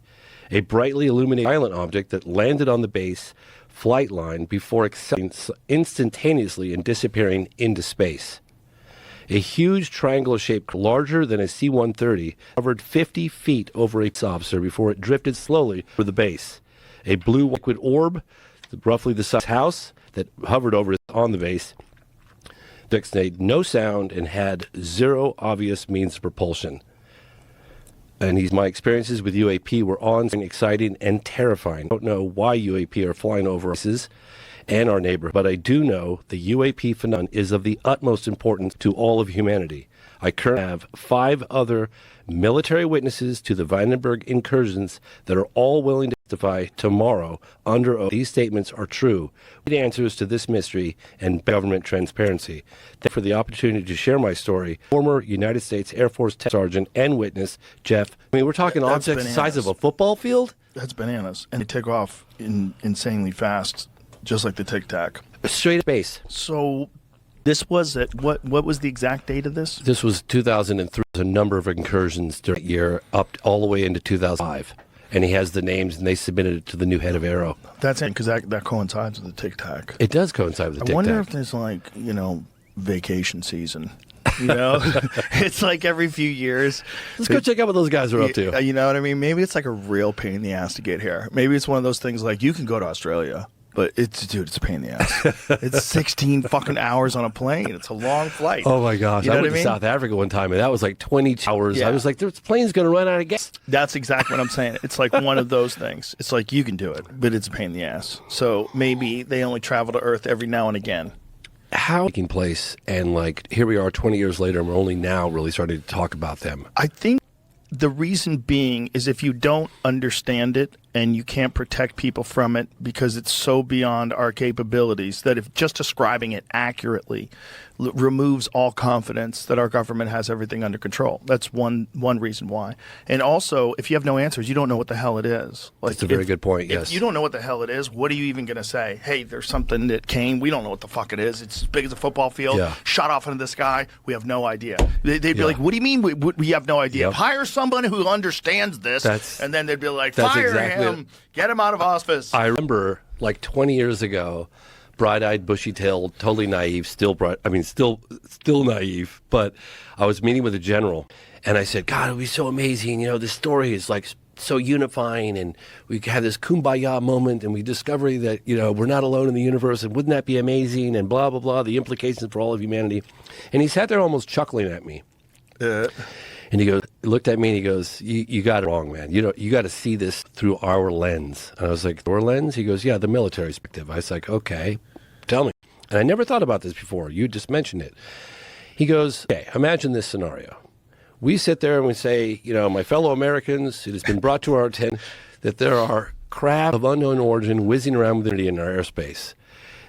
A brightly illuminated silent object that landed on the base flight line before accelerating instantaneously and disappearing into space. A huge triangular shape larger than a C-130 hovered 50 feet over a police officer before it drifted slowly over the base. A blue liquid orb, roughly the size of a house, that hovered over on the base, made no sound and had zero obvious means of propulsion. And my experiences with UAP were awe-inspiring, exciting, and terrifying. I don't know why UAP are flying over us and our neighborhood, but I do know the UAP phenomenon is of the utmost importance to all of humanity. I currently have 5 other military witnesses to the Vandenberg incursions that are all willing to testify tomorrow under oath. These statements are true. We need answers to this mystery and government transparency. Thank you for the opportunity to share my story. Former United States Air Force Test Sergeant and witness, Jeff. I mean, we're talking objects the size of a football field? That's bananas. And they take off insanely fast, just like the Tic Tac. Straight space. So this was it. What was the exact date of this? This was 2003. A number of incursions during the year, up all the way into 2005. And he has the names, and they submitted it to the new head of Aero. That's it, because that coincides with the Tic Tac. It does coincide with the Tic Tac. I wonder if there's vacation season. It's like every few years. Let's go check out what those guys are up to. You know what I mean? Maybe it's like a real pain in the ass to get here. Maybe it's one of those things like you can go to Australia. But it's a pain in the ass. It's 16 fucking hours on a plane. It's a long flight. Oh my gosh. You know I went what to South Africa one time and that was like 20 hours. Yeah. I was like, this plane's going to run out of gas. That's exactly what I'm saying. It's like one of those things. It's like you can do it, but it's a pain in the ass. So maybe they only travel to Earth every now and again. How taking place, and here we are 20 years later and we're only now really starting to talk about them. I think the reason being is if you don't understand it and you can't protect people from it because it's so beyond our capabilities that if just describing it accurately removes all confidence that our government has everything under control. That's one reason why. And also, if you have no answers, you don't know what the hell it is. That's a very good point, yes. If you don't know what the hell it is, what are you even going to say? Hey, there's something that came. We don't know what the fuck it is. It's as big as a football field. Yeah. Shot off into the sky. We have no idea. They'd be like, what do you mean we have no idea? Yep. Hire someone who understands this. And then they'd be like, fire exactly him. Get him out of office. I remember 20 years ago, bright-eyed, bushy-tailed, totally naive, still naive, but I was meeting with a general, and I said, God, it would be so amazing. This story is so unifying, and we have this kumbaya moment, and we discover that, we're not alone in the universe, and wouldn't that be amazing, and blah, blah, blah, the implications for all of humanity. And he sat there almost chuckling at me. And he looked at me and he goes, you got it wrong, man. You got to see this through our lens. And I was like, our lens? He goes, yeah, the military perspective. I was like, okay, tell me. And I never thought about this before. You just mentioned it. He goes, okay, imagine this scenario. We sit there and we say, my fellow Americans, it has been brought to our attention that there are craft of unknown origin whizzing around in our airspace.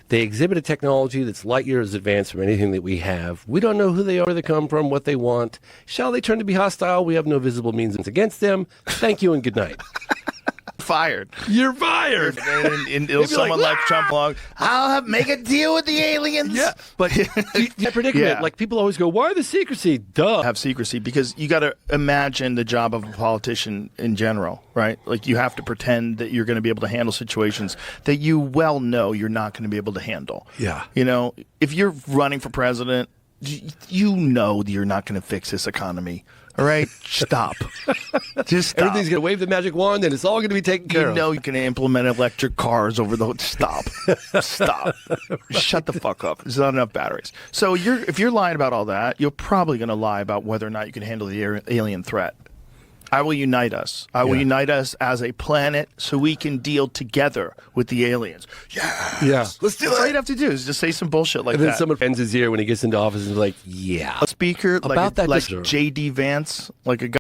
They exhibit a technology that's light years advanced from anything that we have. We don't know who they are, where they come from, what they want. Shall they turn to be hostile? We have no visible means against them. Thank you and good night. Fired. You're fired. And someone like Trump along, I'll make a deal with the aliens. Yeah, but that predicament, Yeah. people always go, why the secrecy? Duh. Have secrecy because you got to imagine the job of a politician in general, right? You have to pretend that you're going to be able to handle situations that you well know you're not going to be able to handle. Yeah. If you're running for president, you know you're not going to fix this economy. All right? Stop. Just stop. Everything's going to wave the magic wand and it's all going to be taken care of. You know you can implement electric cars over the... Stop. Stop. Shut the fuck up. There's not enough batteries. So if you're lying about all that, you're probably going to lie about whether or not you can handle the alien threat. I will unite us. I will unite us as a planet so we can deal together with the aliens. Yes. Yeah. Let's do it. All you have to do is just say some bullshit like And then that. someone bends his ear when he gets into office and is like, yeah. A speaker About that like deserve. J.D. Vance, like a guy